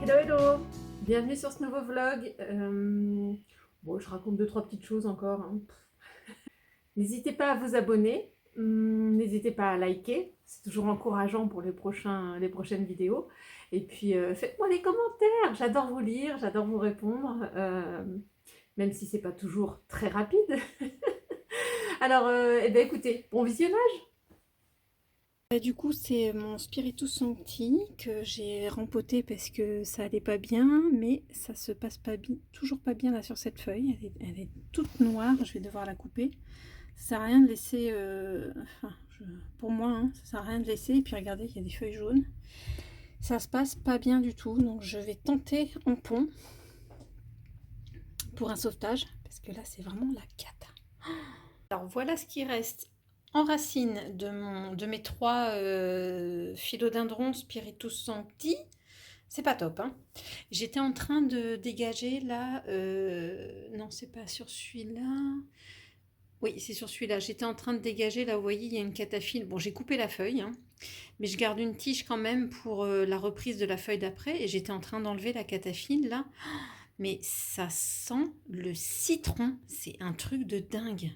Hello hello, bienvenue sur ce nouveau vlog. Bon, je raconte deux trois petites choses encore, hein. N'hésitez pas à vous abonner, n'hésitez pas à liker, c'est toujours encourageant pour les prochaines vidéos. Et puis faites-moi des commentaires, j'adore vous lire, j'adore vous répondre, même si c'est pas toujours très rapide. Alors, eh ben, écoutez, bon visionnage. Du coup, c'est mon Spiritus Sancti que j'ai rempoté parce que ça allait pas bien, mais ça se passe pas toujours pas bien là sur cette feuille. Elle est toute noire, je vais devoir la couper. Ça sert à rien de laisser, pour moi, hein, ça sert à rien de laisser. Et puis regardez, il y a des feuilles jaunes. Ça se passe pas bien du tout, donc je vais tenter en pont pour un sauvetage parce que là, c'est vraiment la cata. Alors voilà ce qui reste en racine de mes trois philodendrons Spiritus Sancti. C'est pas top, hein. J'étais en train de dégager là. Non, c'est pas sur celui-là. Oui, c'est sur celui-là. J'étais en train de dégager là. Vous voyez, il y a une cataphylle. Bon, j'ai coupé la feuille, hein, mais je garde une tige quand même pour la reprise de la feuille d'après. Et j'étais en train d'enlever la cataphylle là. Mais ça sent le citron. C'est un truc de dingue.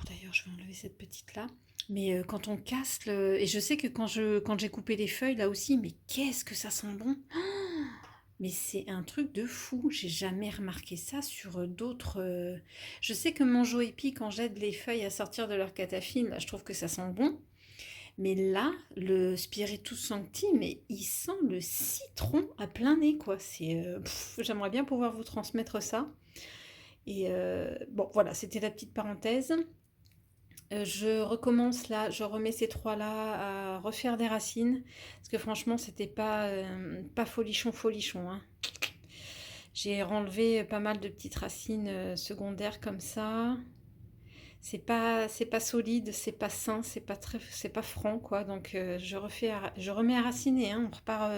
D'ailleurs, je vais enlever cette petite-là. Mais quand on casse le... Et je sais que quand j'ai coupé les feuilles, là aussi, mais qu'est-ce que ça sent bon! Mais c'est un truc de fou. J'ai jamais remarqué ça sur d'autres... Je sais que mon Joépi, quand j'aide les feuilles à sortir de leur cataphylle, là, je trouve que ça sent bon. Mais là, le Spiritus Sancti, mais il sent le citron à plein nez, quoi. J'aimerais bien pouvoir vous transmettre ça. Et bon, voilà, c'était la petite parenthèse. Je recommence là, je remets ces trois-là à refaire des racines. Parce que franchement, c'était pas folichon, hein. J'ai enlevé pas mal de petites racines secondaires comme ça. C'est pas solide, c'est pas sain, c'est pas franc, quoi. Donc je remets à raciner, hein. On repart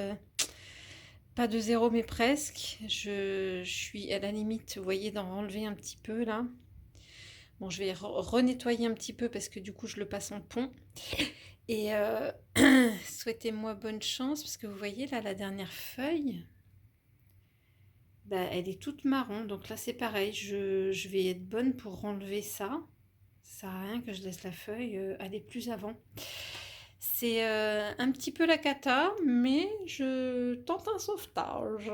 pas de zéro, mais presque. Je suis à la limite, vous voyez, d'en enlever un petit peu là. Bon, je vais renettoyer un petit peu parce que du coup, je le passe en pont. Et souhaitez-moi bonne chance parce que vous voyez là, la dernière feuille, bah, elle est toute marron. Donc là, c'est pareil, je vais être bonne pour enlever ça. Ça sert à rien que je laisse la feuille aller plus avant. C'est un petit peu la cata, mais je tente un sauvetage.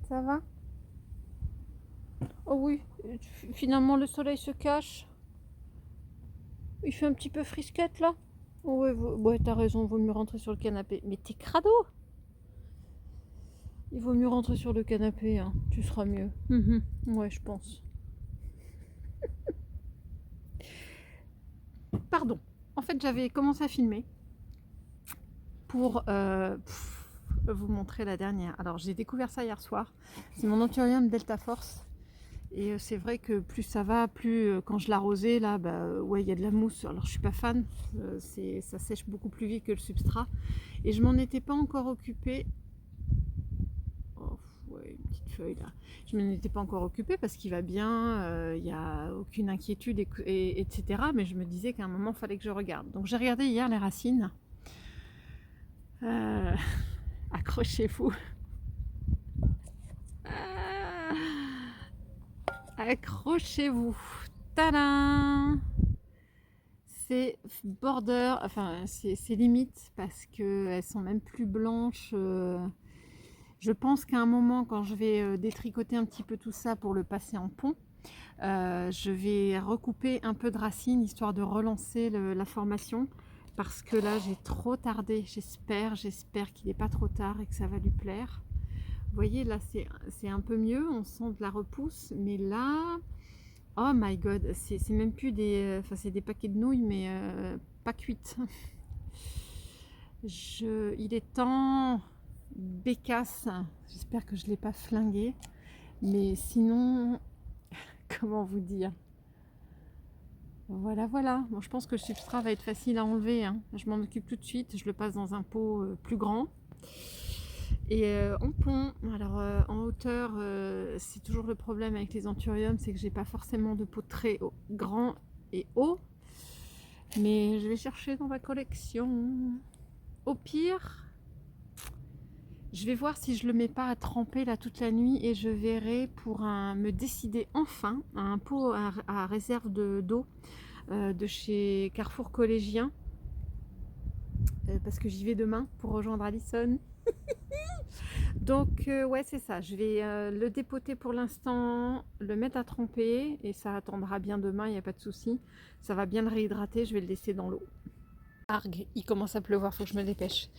Ça va? Oh oui, finalement le soleil se cache. Il fait un petit peu frisquette là. Oh ouais, ouais, t'as raison, vaut mieux rentrer sur le canapé. Mais t'es crado! Il vaut mieux rentrer sur le canapé, hein. Tu seras mieux. Ouais, je pense. Pardon. En fait, j'avais commencé à filmer pour vous montrer la dernière. Alors, j'ai découvert ça hier soir. C'est mon Anthurium Delta Force. Et c'est vrai que plus ça va, plus quand je l'arrosais, là, bah, ouais, il y a de la mousse. Alors, je suis pas fan. Ça sèche beaucoup plus vite que le substrat. Et je m'en étais pas encore occupée. Oh, ouais, une petite feuille là. Je ne m'en étais pas encore occupée parce qu'il va bien, il n'y a aucune inquiétude, etc. Mais je me disais qu'à un moment, il fallait que je regarde. Donc j'ai regardé hier les racines. Euh, accrochez-vous. Ah, accrochez-vous. Tadam! C'est border, enfin c'est limite parce qu'elles sont même plus blanches. Je pense qu'à un moment, quand je vais détricoter un petit peu tout ça pour le passer en pont, je vais recouper un peu de racines histoire de relancer la formation parce que là j'ai trop tardé. J'espère qu'il n'est pas trop tard et que ça va lui plaire. Vous voyez là c'est un peu mieux, on sent de la repousse, mais là, oh my god, c'est même plus des, enfin c'est des paquets de nouilles mais pas cuites. Il est temps, bécasse. J'espère que je ne l'ai pas flingué, mais sinon, comment vous dire? Voilà, voilà. Bon, je pense que le substrat va être facile à enlever, hein. Je m'en occupe tout de suite. Je le passe dans un pot plus grand. Et en pont, alors en hauteur, c'est toujours le problème avec les anthuriums, c'est que j'ai pas forcément de pot très grand et haut. Mais je vais chercher dans ma collection. Au pire, je vais voir si je le mets pas à tremper là toute la nuit et je verrai pour me décider enfin à un pot à réserve d'eau de chez Carrefour Collégien parce que j'y vais demain pour rejoindre Alison. Donc ouais, c'est ça, je vais le dépoter pour l'instant, le mettre à tremper et ça attendra bien demain, il n'y a pas de souci. Ça va bien le réhydrater, je vais le laisser dans l'eau. Argue, il commence à pleuvoir, faut que je me dépêche.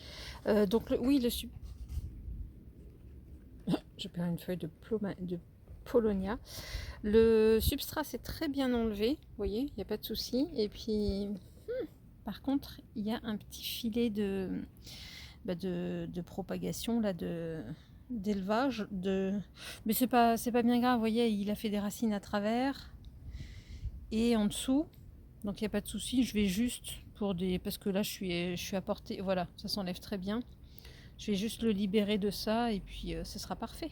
Donc oui, je perds une feuille de Polonia. Le substrat c'est très bien enlevé, vous voyez, il n'y a pas de souci. Et puis, par contre, il y a un petit filet de propagation là, d'élevage. Mais c'est pas bien grave, vous voyez, il a fait des racines à travers et en dessous. Donc il n'y a pas de souci, je vais juste parce que là je suis à portée, voilà, ça s'enlève très bien. Je vais juste le libérer de ça et puis ce sera parfait.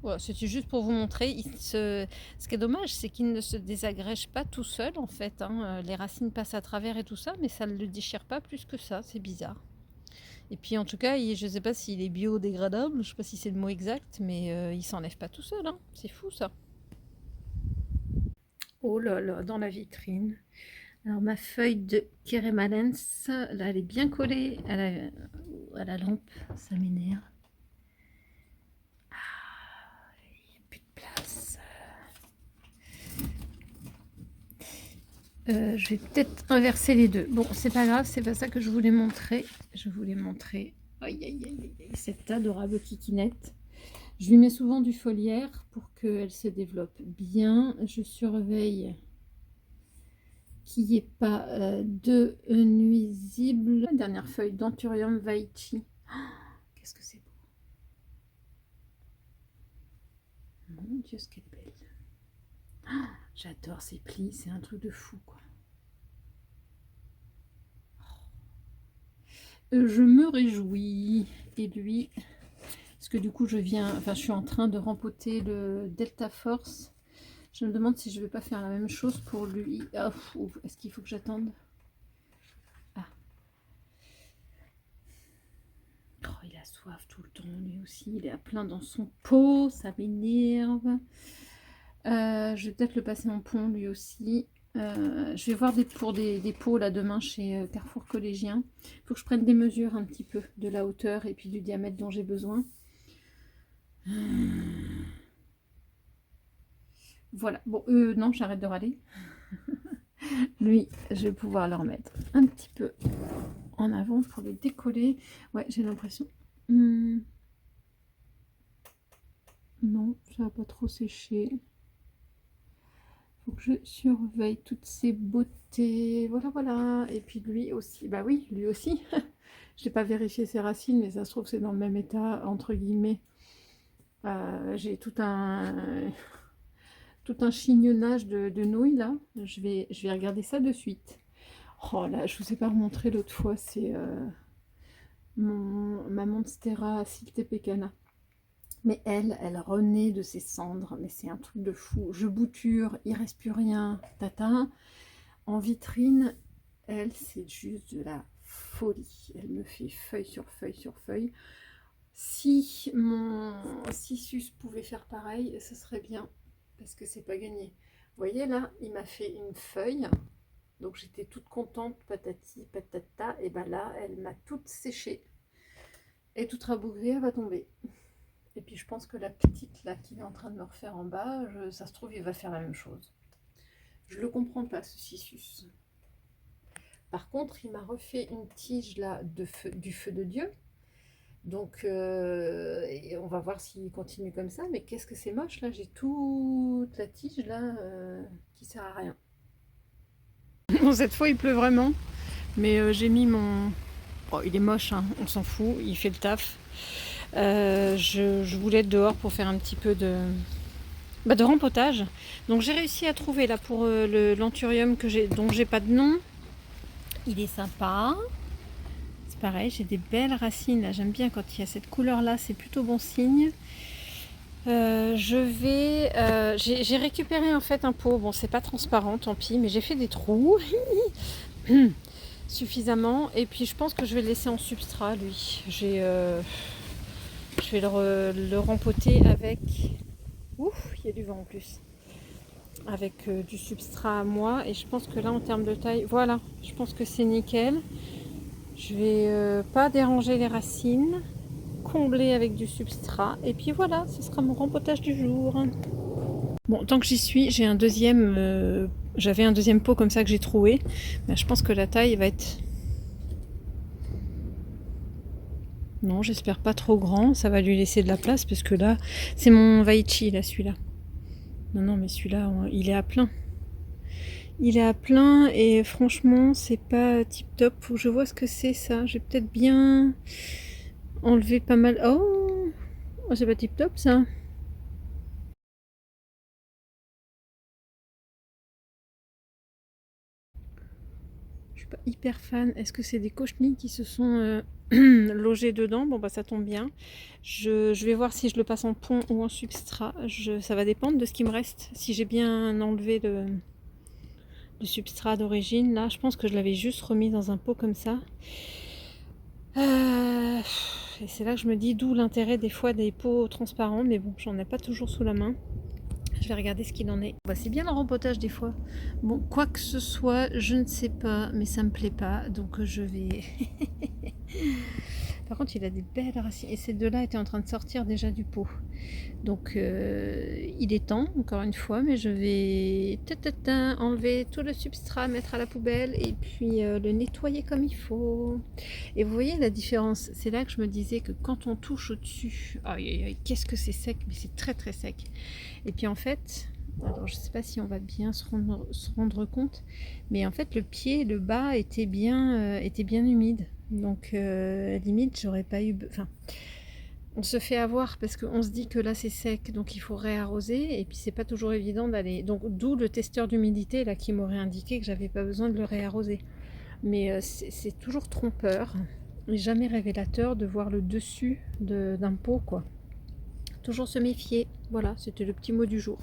Voilà, c'était juste pour vous montrer. Ce qui est dommage, c'est qu'il ne se désagrège pas tout seul en fait. Les racines passent à travers et tout ça, mais ça ne le déchire pas plus que ça. C'est bizarre. Et puis en tout cas, je ne sais pas s'il est biodégradable, je ne sais pas si c'est le mot exact, mais il s'enlève pas tout seul. C'est fou ça. Oh là là, dans la vitrine. Alors ma feuille de Keremalens, là elle est bien collée à la lampe, ça m'énerve. Je vais peut-être inverser les deux. Bon, c'est pas grave, c'est pas ça que je voulais montrer. Je voulais montrer cette adorable kikinette. Je lui mets souvent du foliaire pour qu'elle se développe bien. Je surveille qu'il n'y ait pas de nuisibles. La dernière feuille d'Anthurium Vaichi. Oh, qu'est-ce que c'est beau. Mon Dieu, ce qu'elle est belle. Oh, j'adore ces plis, c'est un truc de fou, quoi. Je me réjouis. Et lui, parce que du coup, je suis en train de rempoter le Delta Force. Je me demande si je vais pas faire la même chose pour lui. Oh, est-ce qu'il faut que j'attende? Ah. Oh, il a soif tout le temps, lui aussi. Il est à plein dans son pot, ça m'énerve. Je vais peut-être le passer en pont, lui aussi. Je vais voir pour des pots là demain chez Carrefour Collégien. Il faut que je prenne des mesures un petit peu de la hauteur et puis du diamètre dont j'ai besoin. Voilà, bon, non, j'arrête de râler. Lui, je vais pouvoir le remettre un petit peu en avant pour le décoller. Ouais, j'ai l'impression. Non, ça va pas trop sécher. Faut que je surveille toutes ces beautés. Voilà, voilà. Et puis lui aussi. Bah oui, lui aussi. Je n'ai pas vérifié ses racines, mais ça se trouve c'est dans le même état, entre guillemets. J'ai tout un chignonnage de nouilles là. Je vais regarder ça de suite. Oh là, je vous ai pas remontré l'autre fois, c'est ma Monstera Siltepecana. Mais elle renaît de ses cendres, mais c'est un truc de fou. Je bouture, il reste plus rien, tata. En vitrine, elle, c'est juste de la folie. Elle me fait feuille sur feuille sur feuille. Si mon Cissus pouvait faire pareil, ce serait bien, parce que c'est pas gagné. Vous voyez là, il m'a fait une feuille, donc j'étais toute contente, patati patata, et ben là, elle m'a toute séchée. Et toute rabougrie, elle va tomber. Et puis je pense que la petite là qu'il est en train de me refaire en bas, ça se trouve il va faire la même chose. Je le comprends pas ce Cissus. Par contre il m'a refait une tige là du feu de Dieu. Donc et on va voir s'il continue comme ça. Mais qu'est-ce que c'est moche là, j'ai toute la tige là qui sert à rien. Bon, cette fois il pleut vraiment. Mais j'ai mis mon... Oh, il est moche, hein, on s'en fout, il fait le taf. Je voulais être dehors pour faire un petit peu de rempotage. Donc j'ai réussi à trouver là pour l'anthurium dont j'ai pas de nom. Il est sympa. C'est pareil, j'ai des belles racines là. J'aime bien quand il y a cette couleur là, c'est plutôt bon signe. J'ai récupéré en fait un pot. Bon, c'est pas transparent, tant pis, mais j'ai fait des trous suffisamment. Et puis je pense que je vais le laisser en substrat, lui. Je vais le rempoter avec. Ouf, il y a du vent en plus. Avec du substrat à moi. Et je pense que là, en termes de taille, voilà, je pense que c'est nickel. Je vais pas déranger les racines. Combler avec du substrat. Et puis voilà, ce sera mon rempotage du jour. Bon, tant que j'y suis, j'avais un deuxième pot comme ça que j'ai trouvé. Mais je pense que la taille va être... Non, j'espère pas trop grand. Ça va lui laisser de la place parce que là, c'est mon Vaichi, là, celui-là. Non, mais celui-là, il est à plein. Il est à plein et franchement, c'est pas tip top. Faut que je vois ce que c'est ça. J'ai peut-être bien enlevé pas mal. Oh, c'est pas tip top ça. Je suis pas hyper fan. Est-ce que c'est des cochenilles qui se sont logés dedans? Bon, bah ça tombe bien. Je vais voir si je le passe en pont ou en substrat. Ça va dépendre de ce qui me reste. Si j'ai bien enlevé le substrat d'origine, là, je pense que je l'avais juste remis dans un pot comme ça. Et c'est là que je me dis d'où l'intérêt des fois des pots transparents. Mais bon, j'en ai pas toujours sous la main. Je vais regarder ce qu'il en est. Bah, c'est bien le rempotage des fois. Bon, quoi que ce soit, je ne sais pas, mais ça me plaît pas. Donc je vais... Par contre, il a des belles racines. Et ces deux-là étaient en train de sortir déjà du pot. Donc il est temps, encore une fois, mais je vais enlever tout le substrat, mettre à la poubelle et puis le nettoyer comme il faut. Et vous voyez la différence, c'est là que je me disais que quand on touche au-dessus, qu'est-ce que c'est sec, mais c'est très très sec. Et puis en fait, alors je sais pas si on va bien se rendre compte, mais en fait le pied, le bas était bien humide. Donc limite j'aurais pas eu... Enfin, on se fait avoir parce qu'on se dit que là c'est sec, donc il faut réarroser, et puis c'est pas toujours évident d'aller. Donc d'où le testeur d'humidité là qui m'aurait indiqué que j'avais pas besoin de le réarroser. Mais c'est toujours trompeur et jamais révélateur de voir le dessus d'un pot quoi. Toujours se méfier. Voilà, c'était le petit mot du jour.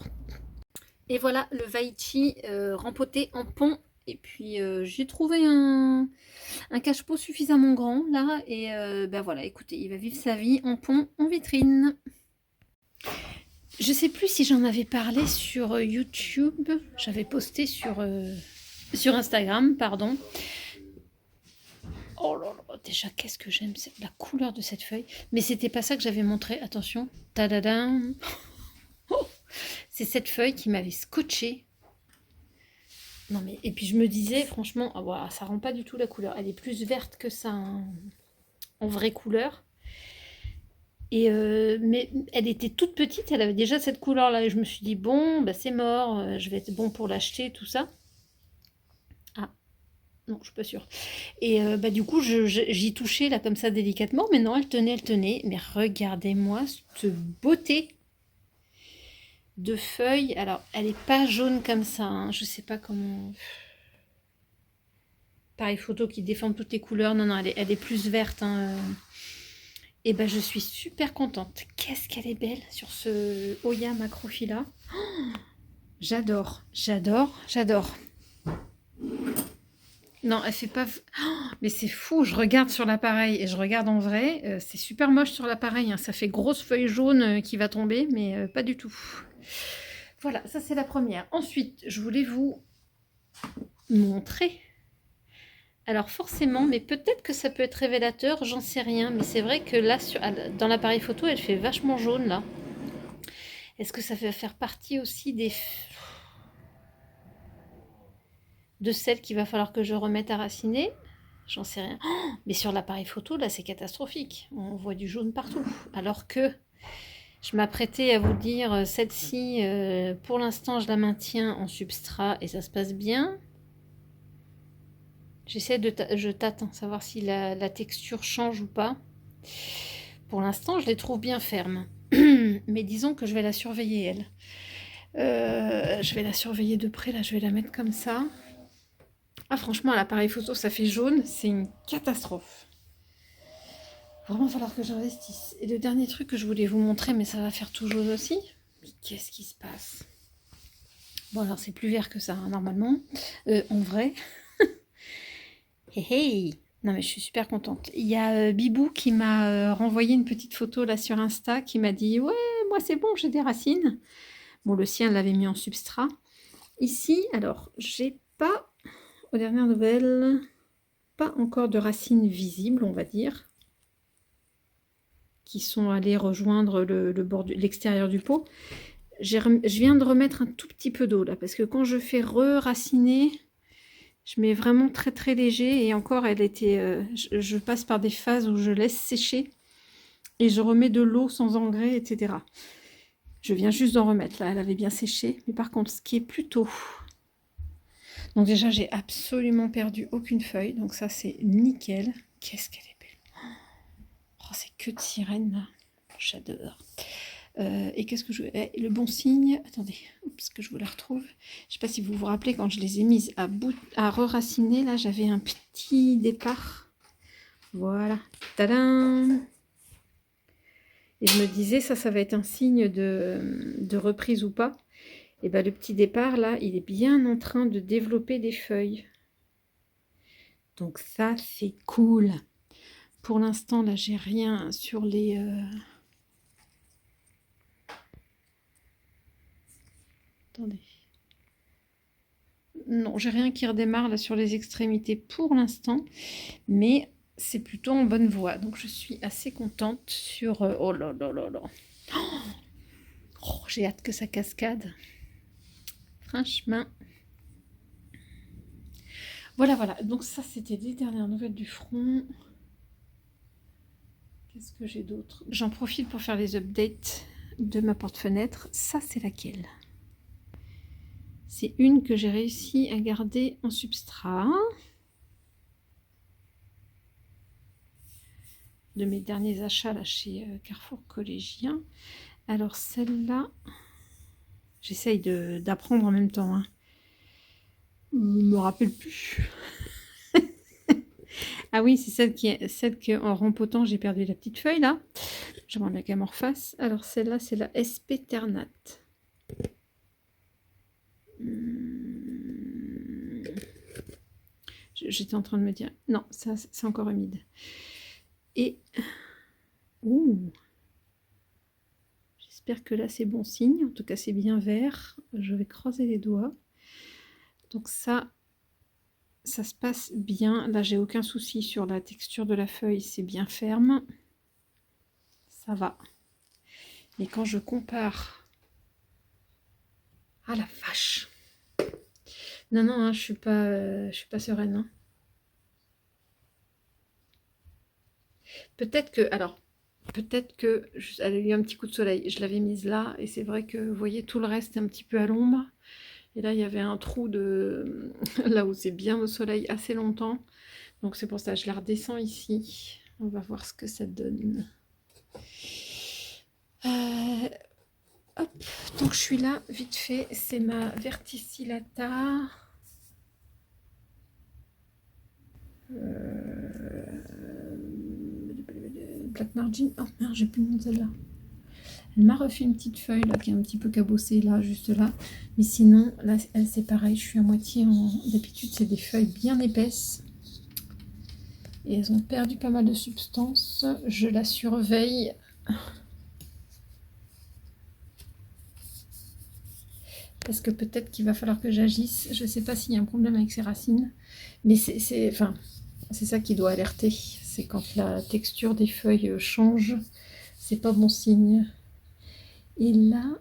Et voilà le Vaichi rempoté en pont. Et puis j'ai trouvé un cache-pot suffisamment grand là. Et ben voilà, écoutez, il va vivre sa vie en pont, en vitrine. Je sais plus si j'en avais parlé sur YouTube. J'avais posté sur Instagram, pardon. Oh là là, déjà qu'est-ce que j'aime la couleur de cette feuille. Mais c'était pas ça que j'avais montré. Attention, tadadam. Oh, c'est cette feuille qui m'avait scotché. Non mais et puis je me disais franchement, voilà, ça rend pas du tout la couleur. Elle est plus verte que ça en vraie couleur. Et mais elle était toute petite, elle avait déjà cette couleur là et je me suis dit bon bah c'est mort, je vais être bon pour l'acheter tout ça. Ah non je suis pas sûre. Et bah du coup j'y touchais là comme ça délicatement, mais non elle tenait. Mais regardez-moi cette beauté de feuilles. Alors elle est pas jaune comme ça, hein. Je sais pas comment. Pareil photo qui défend toutes les couleurs. Non elle est plus verte. Hein. Et ben je suis super contente. Qu'est-ce qu'elle est belle sur ce Oya Macrophylla. Oh, j'adore. Non, elle fait pas... Oh, mais c'est fou, je regarde sur l'appareil et je regarde en vrai. C'est super moche sur l'appareil. Hein. Ça fait grosse feuille jaune qui va tomber, mais pas du tout. Voilà, ça c'est la première. Ensuite, je voulais vous montrer... Alors forcément, mais peut-être que ça peut être révélateur, j'en sais rien. Mais c'est vrai que là, dans l'appareil photo, elle fait vachement jaune là. Est-ce que ça va faire partie aussi de celles qu'il va falloir que je remette à raciner? J'en sais rien. Oh, mais sur l'appareil photo, là, c'est catastrophique. On voit du jaune partout. Alors que je m'apprêtais à vous dire, celle-ci, pour l'instant, je la maintiens en substrat et ça se passe bien. Je tâte, savoir si la texture change ou pas. Pour l'instant, je les trouve bien fermes. Mais disons que je vais la surveiller, elle. Je vais la surveiller de près, là, je vais la mettre comme ça. Ah, franchement, à l'appareil photo, ça fait jaune. C'est une catastrophe. va vraiment falloir que j'investisse. Et le dernier truc que je voulais vous montrer, mais ça va faire toujours aussi. Mais qu'est-ce qui se passe? Bon, alors c'est plus vert que ça, hein, normalement. En vrai. Hey, hey. Non, mais je suis super contente. Il y a Bibou qui m'a renvoyé une petite photo là sur Insta qui m'a dit ouais, moi c'est bon, j'ai des racines. Bon, le sien l'avait mis en substrat. Ici, alors, j'ai pas, aux dernières nouvelles, pas encore de racines visibles, on va dire, qui sont allées rejoindre le bord l'extérieur du pot. Je viens de remettre un tout petit peu d'eau là, parce que quand je fais re-raciner, je mets vraiment très très léger, et encore elle était, je passe par des phases où je laisse sécher, et je remets de l'eau sans engrais, etc. Je viens juste d'en remettre, là elle avait bien séché, mais par contre ce qui est plutôt... Donc déjà j'ai absolument perdu aucune feuille, donc ça c'est nickel. Qu'est-ce qu'elle est belle. Oh, c'est que de sirène là, j'adore. Et qu'est-ce que je... le bon signe, attendez, oups, que je vous la retrouve. Je sais pas si vous vous rappelez, quand je les ai mises à re-raciner, là j'avais un petit départ. Voilà, tadam. Et je me disais, ça va être un signe de reprise ou pas. Et bien le petit départ là, il est bien en train de développer des feuilles. Donc ça c'est cool. Pour l'instant là j'ai rien sur les... Attendez. Non, j'ai rien qui redémarre là sur les extrémités pour l'instant. Mais c'est plutôt en bonne voie. Donc je suis assez contente sur... oh là là là là. Oh, j'ai hâte que ça cascade. Franchement. Voilà, voilà. Donc ça, c'était les dernières nouvelles du front. Qu'est-ce que j'ai d'autre? J'en profite pour faire les updates de ma porte-fenêtre. Ça, c'est laquelle? C'est une que j'ai réussi à garder en substrat. De mes derniers achats là chez Carrefour Collégien. Alors celle-là, j'essaye d'apprendre en même temps. Hein. Je me rappelle plus. Ah oui, c'est celle qui en rempotant, j'ai perdu la petite feuille là. J'aimerais bien qu'elle m'en refasse. Alors celle-là, c'est la SP Ternat. J'étais en train de me dire, non, ça c'est encore humide. Et, ouh, j'espère que là c'est bon signe. En tout cas, c'est bien vert. Je vais croiser les doigts. Donc ça se passe bien. Là, j'ai aucun souci sur la texture de la feuille. C'est bien ferme. Ça va. Mais quand je compare... Ah la vache! Non, non, hein, je suis pas sereine. Hein. Peut-être que... Alors, peut-être que... Elle a eu un petit coup de soleil. Je l'avais mise là. Et c'est vrai que, vous voyez, tout le reste est un petit peu à l'ombre. Et là, il y avait un trou de... là où c'est bien au soleil assez longtemps. Donc c'est pour ça, je la redescends ici. On va voir ce que ça donne. Hop, donc je suis là, vite fait. C'est ma verticillata. Black Margin. Oh merde, j'ai plus le nom de celle-là. Elle m'a refait une petite feuille là qui est un petit peu cabossée là, juste là. Mais sinon, là, elle c'est pareil. Je suis à moitié en... D'habitude, c'est des feuilles bien épaisses. Et elles ont perdu pas mal de substance. Je la surveille. Parce que peut-être qu'il va falloir que j'agisse. Je ne sais pas s'il y a un problème avec ses racines. Mais c'est ça qui doit alerter. C'est quand la texture des feuilles change. C'est pas bon signe. Et là...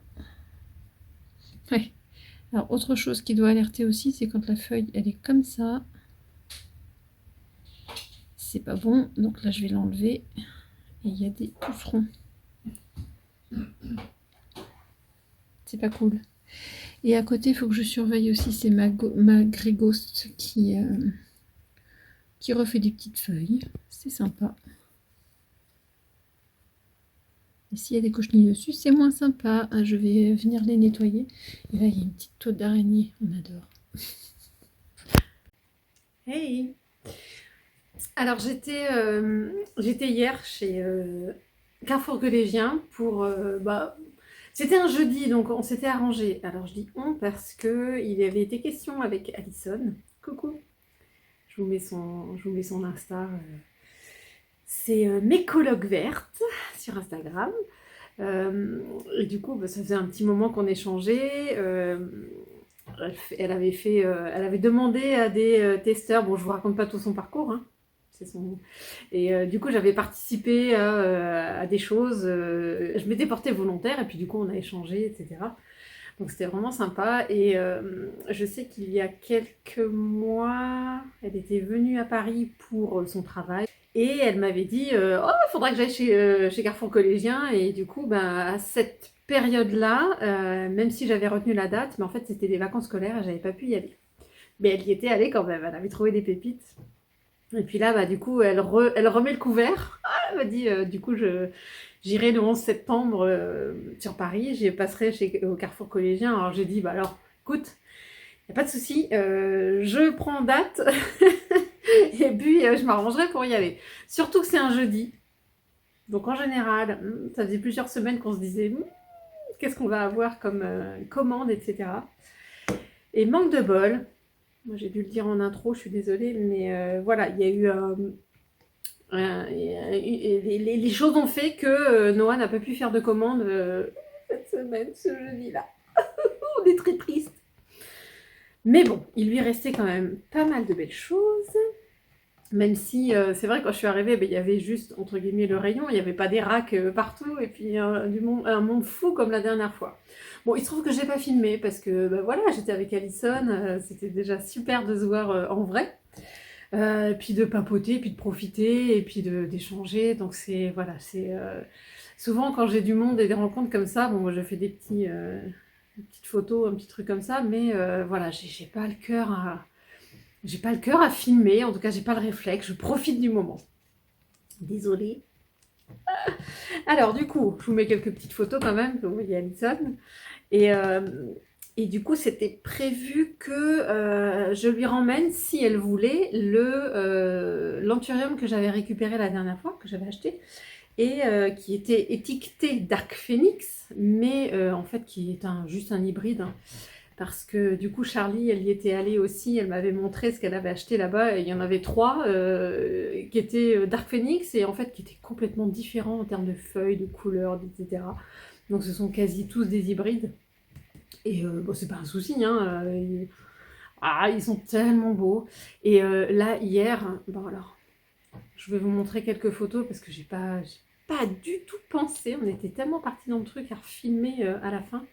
Ouais. Alors, autre chose qui doit alerter aussi, c'est quand la feuille, elle est comme ça. C'est pas bon. Donc là, je vais l'enlever. Et il y a des pucerons. C'est pas cool. Et à côté, il faut que je surveille aussi, c'est ma Grey Ghost qui refait des petites feuilles. C'est sympa. Et s'il y a des cochenilles dessus, c'est moins sympa. Je vais venir les nettoyer. Et là, il y a une petite tôte d'araignée. On adore. Hey! Alors j'étais hier chez Carrefour Collégien pour c'était un jeudi donc on s'était arrangé. Alors je dis on parce que il avait été question avec Alison. Coucou. Je vous mets son Insta. C'est mes colocs vertes sur Instagram. Et du coup, ça faisait un petit moment qu'on échangeait. Elle avait demandé à des testeurs. Bon, je vous raconte pas tout son parcours, hein. C'est son... Et du coup, j'avais participé à des choses. Je m'étais portée volontaire et puis du coup, on a échangé, etc. Donc c'était vraiment sympa. Et je sais qu'il y a quelques mois, elle était venue à Paris pour son travail. Et elle m'avait dit oh, il faudra que j'aille chez Carrefour Collégien. Et du coup, ben, à cette période-là, même si j'avais retenu la date, mais en fait, c'était des vacances scolaires et j'avais pas pu y aller. Mais elle y était allée quand même, elle avait trouvé des pépites. Et puis là, bah, du coup, elle remet le couvert. Ah, elle m'a dit du coup, j'irai le 11 septembre sur Paris, j'y passerai au Carrefour Collégien. Alors j'ai dit, bah alors, écoute, il n'y a pas de souci, je prends date et puis je m'arrangerai pour y aller. Surtout que c'est un jeudi. Donc en général, ça faisait plusieurs semaines qu'on se disait qu'est-ce qu'on va avoir comme commande, etc. Et manque de bol, moi j'ai dû le dire en intro, je suis désolée, mais voilà, il y a eu... les choses ont fait que Noah n'a pas pu faire de commande cette semaine, ce jeudi-là. On est très triste. Mais bon, il lui restait quand même pas mal de belles choses. Même si c'est vrai, quand je suis arrivée, il y avait juste, entre guillemets, le rayon, il n'y avait pas des racks partout, et puis un monde fou comme la dernière fois. Bon, il se trouve que je n'ai pas filmé, parce que voilà, j'étais avec Alison, c'était déjà super de se voir en vrai, puis de papoter, puis de profiter, et puis d'échanger, donc c'est, voilà, c'est... souvent, quand j'ai du monde et des rencontres comme ça, bon, moi je fais des petites photos, un petit truc comme ça, mais voilà, j'ai pas le cœur à... J'ai pas le cœur à filmer, en tout cas j'ai pas le réflexe, je profite du moment. Désolée. Alors du coup, je vous mets quelques petites photos quand même, vous voyez Alison. Et, euh, et du coup, c'était prévu que je lui ramène, si elle voulait, l'anthurium que j'avais récupéré la dernière fois, que j'avais acheté, et qui était étiqueté Dark Phoenix, mais en fait qui est juste un hybride, hein. Parce que du coup, Charlie, elle y était allée aussi, elle m'avait montré ce qu'elle avait acheté là-bas, et il y en avait 3 qui étaient Dark Phoenix, et en fait qui étaient complètement différents en termes de feuilles, de couleurs, etc. Donc ce sont quasi tous des hybrides. Et bon, c'est pas un souci, hein. Ils sont tellement beaux. Et là, hier, bon alors, je vais vous montrer quelques photos parce que j'ai pas du tout pensé. On était tellement partis dans le truc à refilmer à la fin.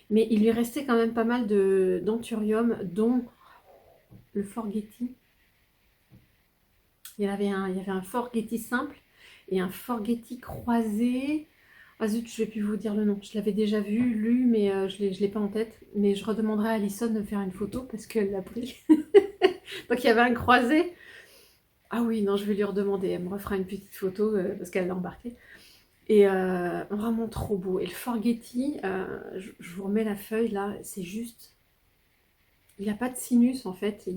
Mais il lui restait quand même pas mal d'anthurium, dont le Forgetti. Il y avait un Forgetti simple et un Forgetti croisé. Ah zut, je vais plus vous dire le nom. Je l'avais déjà vu, lu, mais je l'ai pas en tête. Mais je redemanderai à Alison de me faire une photo parce qu'elle l'a pris. Donc il y avait un croisé. Ah oui, non, je vais lui redemander. Elle me refera une petite photo parce qu'elle l'a embarqué. Et vraiment trop beau. Et le Forgetti, je vous remets la feuille là, c'est juste... Il n'a pas de sinus en fait.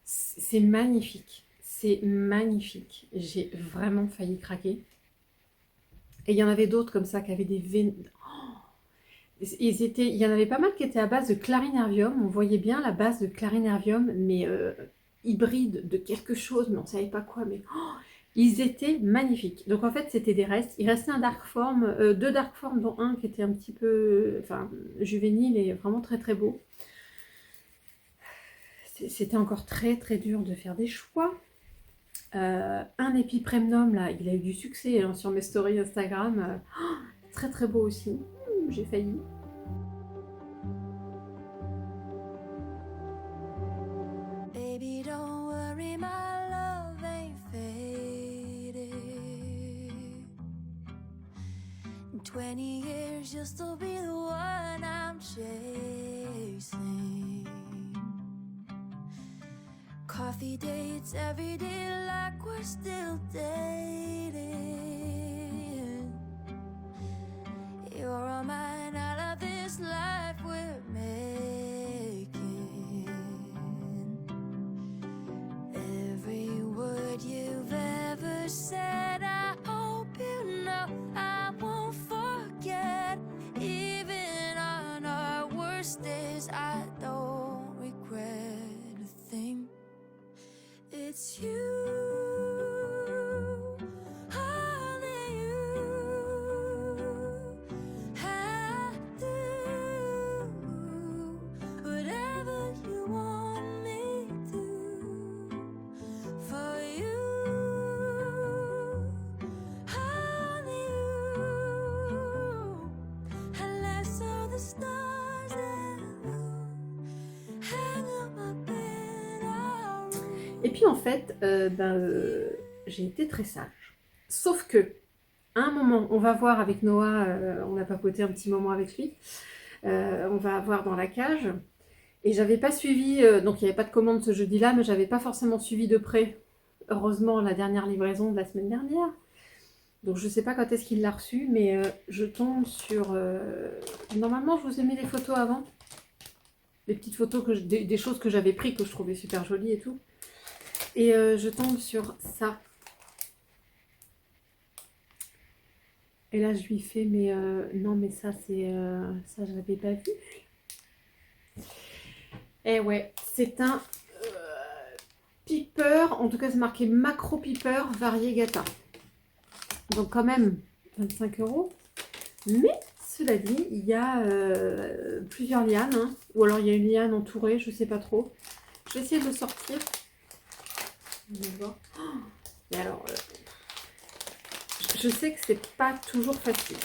C'est magnifique. C'est magnifique. J'ai vraiment failli craquer. Et il y en avait d'autres comme ça qui avaient des veines. Il y en avait pas mal qui étaient à base de clarinervium. On voyait bien la base de clarinervium, mais hybride de quelque chose, mais on ne savait pas quoi. Mais ils étaient magnifiques. Donc en fait, c'était des restes. Il restait un dark form, deux dark form, dont un qui était un petit peu juvénile et vraiment très très beau. C'était encore très très dur de faire des choix. Un épipremnum, là, il a eu du succès hein, sur mes stories Instagram. Très très beau aussi. J'ai failli. Baby, don't worry, my love ain't faded. In 20 years, you'll still be the one I'm chasing. Coffee dates every day like we're still dating. You're all mine out of this life we're making. Every word Et puis en fait, j'ai été très sage. Sauf que, à un moment, on va voir avec Noah, on a papoté un petit moment avec lui, on va voir dans la cage. Et j'avais pas suivi, donc il n'y avait pas de commande ce jeudi-là, mais j'avais pas forcément suivi de près, heureusement, la dernière livraison de la semaine dernière. Donc je sais pas quand est-ce qu'il l'a reçu, mais je tombe sur... Normalement, je vous ai mis les photos avant. Les petites photos, des choses que j'avais prises, que je trouvais super jolies et tout. Et je tombe sur ça. Et là, je lui fais, mais non, mais ça, c'est... ça, je l'avais pas vu. Eh ouais, c'est un piper, en tout cas, c'est marqué Macro Piper Variegata. Donc quand même 25 €. Mais cela dit, il y a plusieurs lianes. Hein. Ou alors il y a une liane entourée, je ne sais pas trop. Je vais essayer de le sortir. Et alors, je sais que c'est pas toujours facile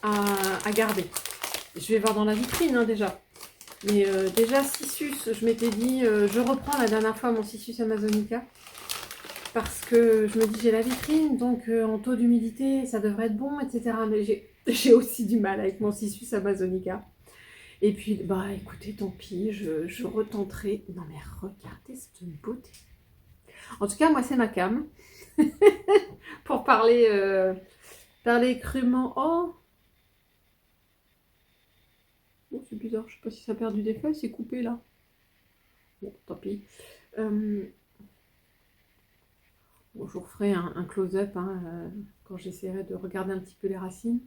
à garder. Je vais voir dans la vitrine hein, déjà. Mais déjà, Sisus, je m'étais dit, je reprends la dernière fois mon Sisus Amazonica. Parce que je me dis, j'ai la vitrine, donc en taux d'humidité, ça devrait être bon, etc. Mais j'ai aussi du mal avec mon Sisus Amazonica. Et puis, bah écoutez, tant pis, je retenterai. Non mais regardez cette beauté. En tout cas, moi, c'est ma cam. Pour parler crûment. Oh, c'est bizarre, je sais pas si ça a perdu des feuilles, c'est coupé là. Bon, tant pis. Bon, je vous referai un close-up hein, quand j'essaierai de regarder un petit peu les racines.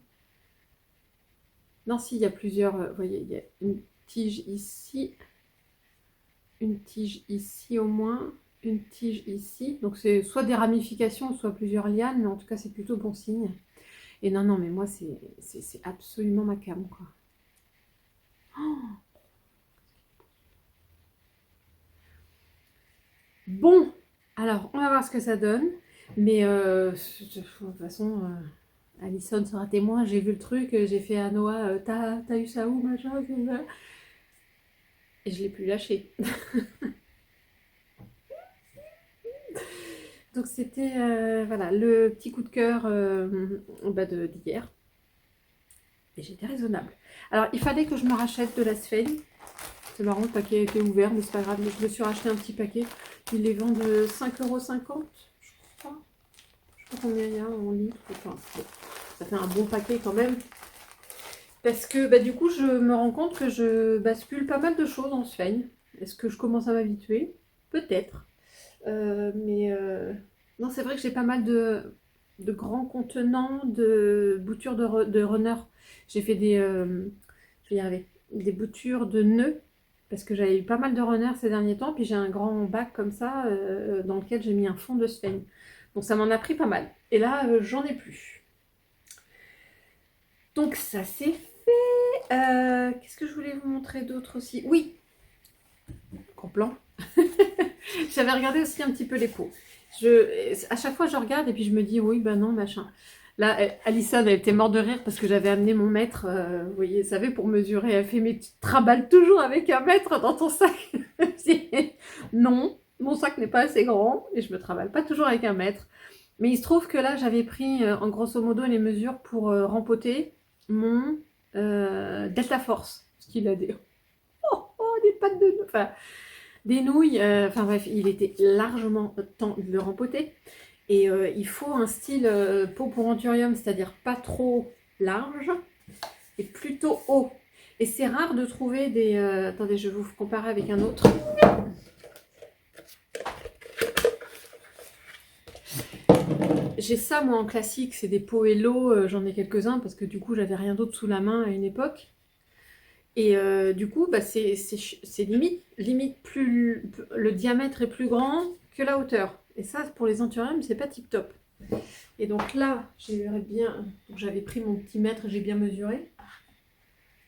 Non, si, il y a plusieurs. Vous voyez, il y a une tige ici au moins, une tige ici. Donc, c'est soit des ramifications, soit plusieurs lianes, mais en tout cas, c'est plutôt bon signe. Et non, non, mais moi, c'est absolument ma cam, quoi. Oh, bon, alors, on va voir ce que ça donne. Mais de toute façon, Alison sera témoin. J'ai vu le truc, j'ai fait à Noah, t'as eu ça où, machin, et je l'ai plus lâché. Donc c'était voilà, le petit coup de cœur d'hier. Et j'étais raisonnable. Alors, il fallait que je me rachète de la Sphène. C'est marrant, le paquet était ouvert, mais c'est pas grave. Je me suis racheté un petit paquet. Ils les vendent 5,50 €, je crois. Je sais pas combien il y a en litres. Enfin, bon, ça fait un bon paquet quand même. Parce que bah, du coup, je me rends compte que je bascule pas mal de choses en Sphène. Est-ce que je commence à m'habituer? Peut-être. Non, c'est vrai que j'ai pas mal de grands contenants de boutures de runner. J'ai fait je vais y arriver, des boutures de nœuds parce que j'avais eu pas mal de runners ces derniers temps. Puis j'ai un grand bac comme ça dans lequel j'ai mis un fond de Sphène. Donc ça m'en a pris pas mal. Et là, j'en ai plus. Donc ça c'est fait. Qu'est-ce que je voulais vous montrer d'autre aussi? Oui, gros plan. J'avais regardé aussi un petit peu les pots. À chaque fois, je regarde et puis je me dis oui, ben non, machin. Là, Alison, elle était morte de rire parce que j'avais amené mon mètre, vous voyez, vous savez, pour mesurer. Elle fait, mais tu te trimbales toujours avec un mètre dans ton sac. Non, mon sac n'est pas assez grand et je me trimballe pas toujours avec un mètre. Mais il se trouve que là, j'avais pris en grosso modo les mesures pour rempoter mon Delta Force. Parce qu'il a des... des pattes de... Enfin, des nouilles, enfin bref, il était largement temps de le rempoter. Et il faut un style pot pour anthurium, c'est-à-dire pas trop large et plutôt haut. Et c'est rare de trouver des... attendez, je vais vous comparer avec un autre. J'ai ça moi en classique, c'est des pots Hello, j'en ai quelques-uns parce que du coup j'avais rien d'autre sous la main à une époque. Et du coup, bah, c'est limite plus, le diamètre est plus grand que la hauteur. Et ça, pour les anthuriums, c'est pas tip top. Et donc là, j'avais pris mon petit mètre, j'ai bien mesuré.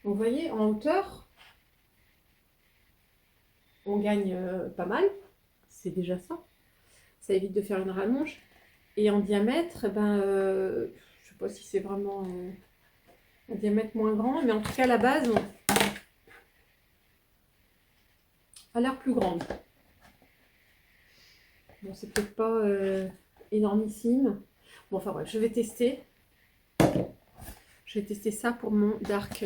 Donc, vous voyez, en hauteur, on gagne pas mal. C'est déjà ça. Ça évite de faire une rallonge. Et en diamètre, je sais pas si c'est vraiment un diamètre moins grand, mais en tout cas, la base a l'air plus grande. Bon, c'est peut-être pas énormissime. Bon, enfin bref, je vais tester. Je vais tester ça pour mon Dark...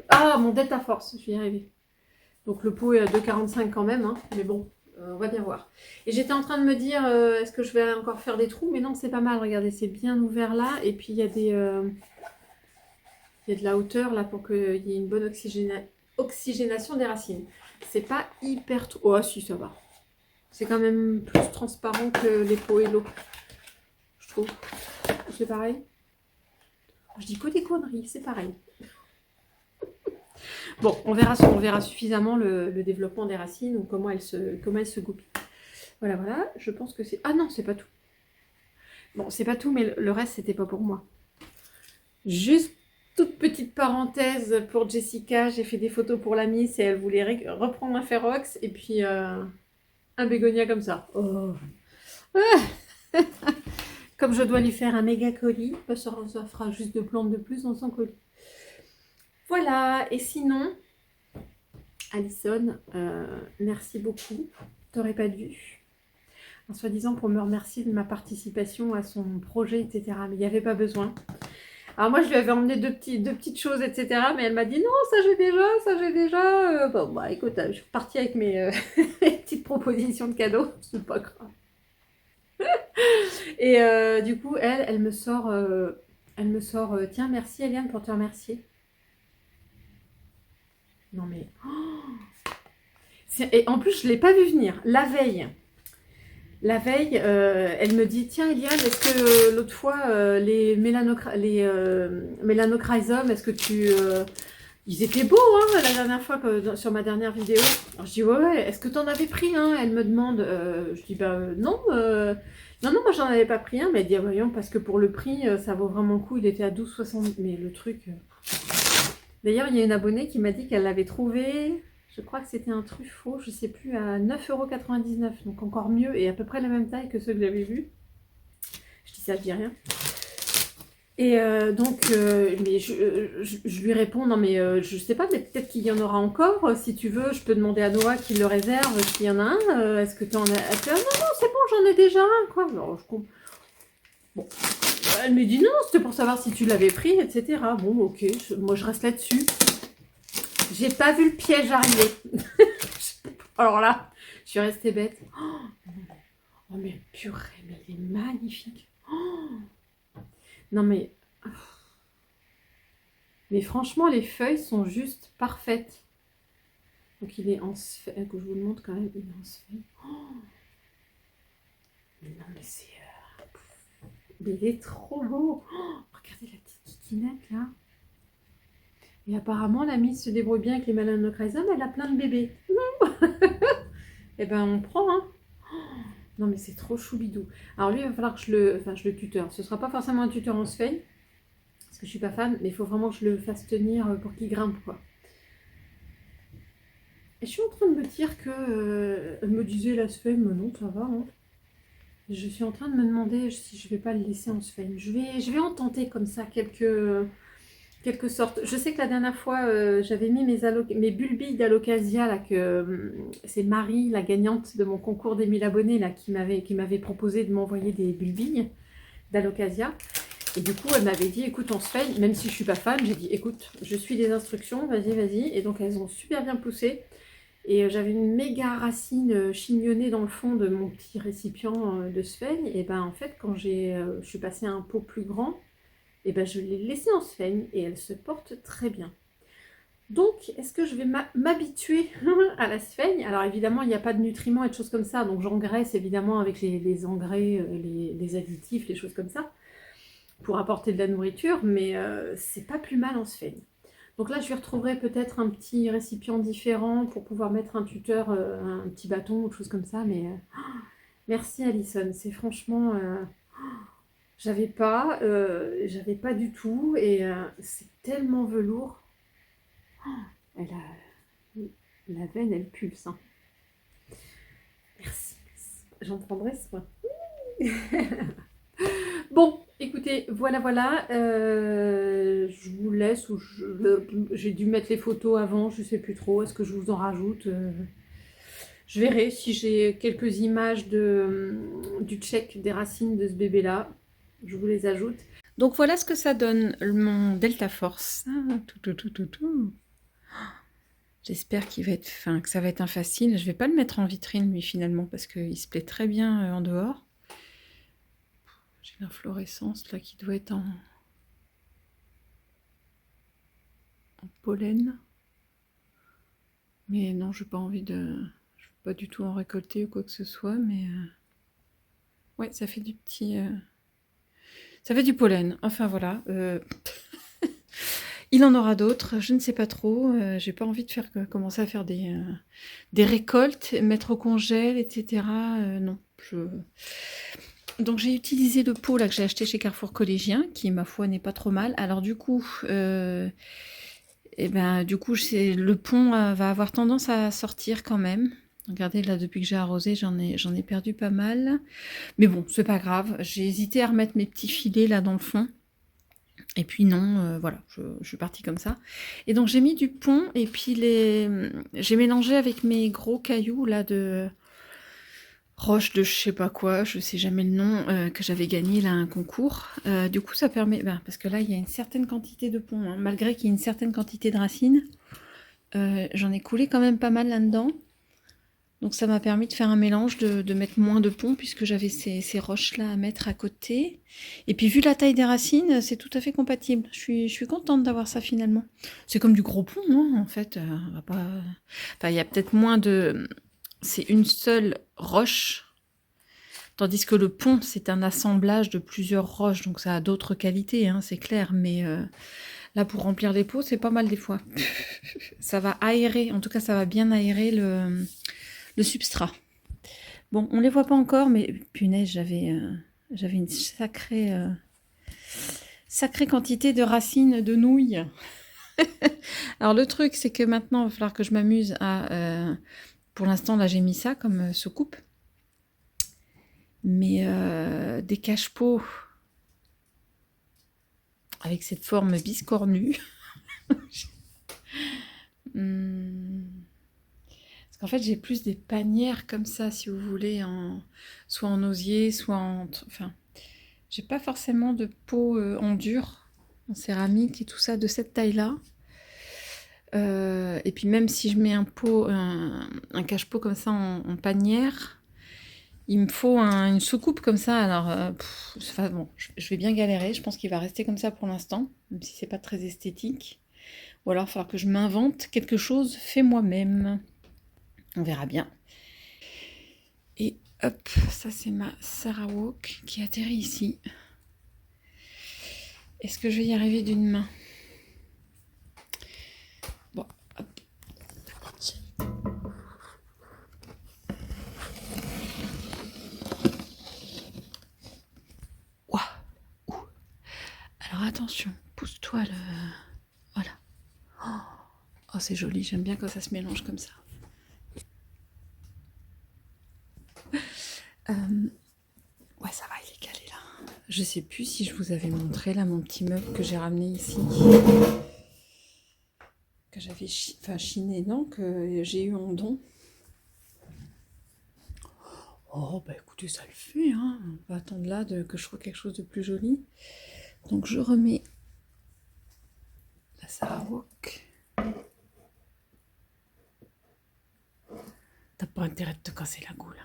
Ah, mon Delta Force, je vais y arriver. Donc le pot est à 2,45 quand même, hein, mais bon, on va bien voir. Et j'étais en train de me dire, est-ce que je vais encore faire des trous? Mais non, c'est pas mal, regardez, c'est bien ouvert là. Et puis il y a des... il y a de la hauteur là pour qu'il y ait une bonne oxygénation des racines. C'est pas hyper... Oh si, ça va. C'est quand même plus transparent que les pots Hello, je trouve. C'est pareil. Je dis que des conneries, c'est pareil. Bon, on verra suffisamment le développement des racines ou comment elles se goupillent. Voilà, voilà, je pense que c'est... Ah non, c'est pas tout. Bon, c'est pas tout, mais le reste, c'était pas pour moi. Juste toute petite parenthèse pour Jessica, j'ai fait des photos pour la Miss et elle voulait reprendre un Ferox et puis un bégonia comme ça. Oh. Ah. Comme je dois lui faire un méga colis, ça fera juste 2 plantes de plus dans son colis. Voilà, et sinon, Alison, merci beaucoup. T'aurais pas dû. En soi-disant pour me remercier de ma participation à son projet, etc. Mais il n'y avait pas besoin. Alors moi, je lui avais emmené deux petites choses, etc. Mais elle m'a dit non, ça j'ai déjà. Bon, bah écoute, je suis repartie avec mes petites propositions de cadeaux. C'est pas grave. Et du coup, elle me sort, tiens, merci Eliane pour te remercier. Non mais... Et en plus, je ne l'ai pas vu venir. La veille, elle me dit, tiens Eliane, est-ce que l'autre fois, les mélanochrysum, est-ce que tu... ils étaient beaux, hein, la dernière fois, sur ma dernière vidéo. Alors, je dis, ouais, est-ce que tu en avais pris un? Elle me demande, je dis, bah non, non, moi j'en avais pas pris un, mais elle dit, ah, voyons, parce que pour le prix, ça vaut vraiment le coup, il était à 12,60, mais le truc... D'ailleurs, il y a une abonnée qui m'a dit qu'elle l'avait trouvé, je crois que c'était un truffaut, je sais plus, à 9,99 €, donc encore mieux, et à peu près la même taille que ceux que j'avais vus. Je dis ça, je dis rien. Et donc, mais je lui réponds, non mais je sais pas, mais peut-être qu'il y en aura encore. Si tu veux, je peux demander à Noah qu'il le réserve s'il y en a un. Est-ce que tu en as... Elle fait, ah, non, c'est bon, j'en ai déjà un, quoi. Alors, bon. Elle me dit, non, c'était pour savoir si tu l'avais pris, etc. Bon, ok, moi je reste là-dessus. J'ai pas vu le piège arriver. Alors là, je suis restée bête. Oh mais purée, mais il est magnifique. Non mais franchement, les feuilles sont juste parfaites. Donc il est en sphère, que je vous le montre quand même, il est en sphère. Mais non mais c'est... Mais il est trop beau. Regardez la petite kikinette là. Et apparemment la Miss se débrouille bien avec les mélanochrysum, elle a plein de bébés. Et ben on prend, hein. Non mais c'est trop choubidou. Alors lui, il va falloir que je le tuteur. Ce sera pas forcément un tuteur en sphère, parce que je suis pas fan, mais il faut vraiment que je le fasse tenir pour qu'il grimpe, quoi. Et je suis en train de me dire que... elle me disait la sphère, mais non, ça va, hein. Je suis en train de me demander si je vais pas le laisser en sphère. Je vais en tenter comme ça quelque sorte. Je sais que la dernière fois, j'avais mis mes bulbilles d'Alocasia, là, que c'est Marie, la gagnante de mon concours des 1000 abonnés, là, qui m'avait proposé de m'envoyer des bulbilles d'Alocasia. Et du coup, elle m'avait dit, écoute, on se fait, même si je suis pas fan, j'ai dit, écoute, je suis des instructions, vas-y. Et donc, elles ont super bien poussé. Et j'avais une méga racine chignonnée dans le fond de mon petit récipient de sphène. Et ben en fait, quand je suis passée à un pot plus grand, et ben je l'ai laissée en sphène et elle se porte très bien. Donc, est-ce que je vais m'habituer à la sphène? Alors évidemment, il n'y a pas de nutriments et de choses comme ça, donc j'engraisse évidemment avec les engrais, les additifs, les choses comme ça, pour apporter de la nourriture, mais c'est pas plus mal en sphène. Donc là, je lui retrouverai peut-être un petit récipient différent pour pouvoir mettre un tuteur, un petit bâton ou chose comme ça. Mais merci Alison, c'est franchement... j'avais pas du tout. Et c'est tellement velours. La veine, elle pulse. Hein. Merci. J'en prendrai soin. Bon, écoutez, voilà, je vous laisse, ou j'ai dû mettre les photos avant, je sais plus trop, est-ce que je vous en rajoute Je verrai si j'ai quelques images du check des racines de ce bébé-là. Je vous les ajoute. Donc voilà ce que ça donne, mon Delta Force. Ah, tout. J'espère qu'il va être, enfin, que ça va être un facile. Je vais pas le mettre en vitrine, lui, finalement, parce qu'il se plaît très bien en dehors. J'ai l'inflorescence, là, qui doit être en pollen. Mais non, je n'ai pas envie de... Je veux pas du tout en récolter ou quoi que ce soit, mais... Ouais, ça fait du petit... Ça fait du pollen. Enfin, voilà. Il en aura d'autres, je ne sais pas trop. J'ai pas envie de faire commencer à faire des récoltes, mettre au congèle, etc. Non. Donc j'ai utilisé le pot là que j'ai acheté chez Carrefour Collégien, qui ma foi n'est pas trop mal. Alors du coup, le pont va avoir tendance à sortir quand même. Regardez là, depuis que j'ai arrosé, j'en ai perdu pas mal. Mais bon, c'est pas grave. J'ai hésité à remettre mes petits filets là dans le fond. Et puis non, voilà, je suis partie comme ça. Et donc j'ai mis du pont et puis j'ai mélangé avec mes gros cailloux là de roche de je sais pas quoi, je sais jamais le nom, que j'avais gagné là un concours. Du coup ça permet, parce que là il y a une certaine quantité de pont, hein, malgré qu'il y ait une certaine quantité de racines. J'en ai coulé quand même pas mal là-dedans. Donc ça m'a permis de faire un mélange, de mettre moins de pont puisque j'avais ces roches-là à mettre à côté. Et puis vu la taille des racines, c'est tout à fait compatible. Je suis contente d'avoir ça finalement. C'est comme du gros pont, hein, en fait. On va pas... Enfin, il y a peut-être moins de... C'est une seule roche, tandis que le pont, c'est un assemblage de plusieurs roches, donc ça a d'autres qualités, hein, c'est clair. Mais là, pour remplir les pots, c'est pas mal des fois. Ça va aérer, en tout cas, ça va bien aérer le substrat. Bon, on les voit pas encore, mais punaise, j'avais une sacrée quantité de racines de nouilles. Alors le truc, c'est que maintenant, il va falloir que je m'amuse à... pour l'instant, là, j'ai mis ça comme soucoupe. Mais des cache-pots avec cette forme biscornue. Parce qu'en fait, j'ai plus des panières comme ça, si vous voulez, soit en osier, soit en... Enfin, j'ai pas forcément de pot en dur, en céramique et tout ça, de cette taille-là. Et puis même si je mets un cache-pot comme ça en panière, il me faut une soucoupe comme ça. Alors, enfin, bon, je vais bien galérer. Je pense qu'il va rester comme ça pour l'instant, même si c'est pas très esthétique. Ou alors, il va falloir que je m'invente quelque chose fait moi-même. On verra bien. Et hop, ça c'est ma Sarawak qui atterrit ici. Est-ce que je vais y arriver d'une main? Bon, hop. Ouah. Ouh. Alors attention, pousse-toi le... Voilà. Oh, c'est joli, j'aime bien quand ça se mélange comme ça. Ouais, ça va, il est calé là. Je sais plus si je vous avais montré là mon petit meuble que j'ai ramené ici. Que j'avais chiné, non, que j'ai eu en don. Oh, bah écoutez, ça le fait, hein. On va attendre là que je trouve quelque chose de plus joli. Donc je remets la Sarawak. T'as pas intérêt de te casser la goule.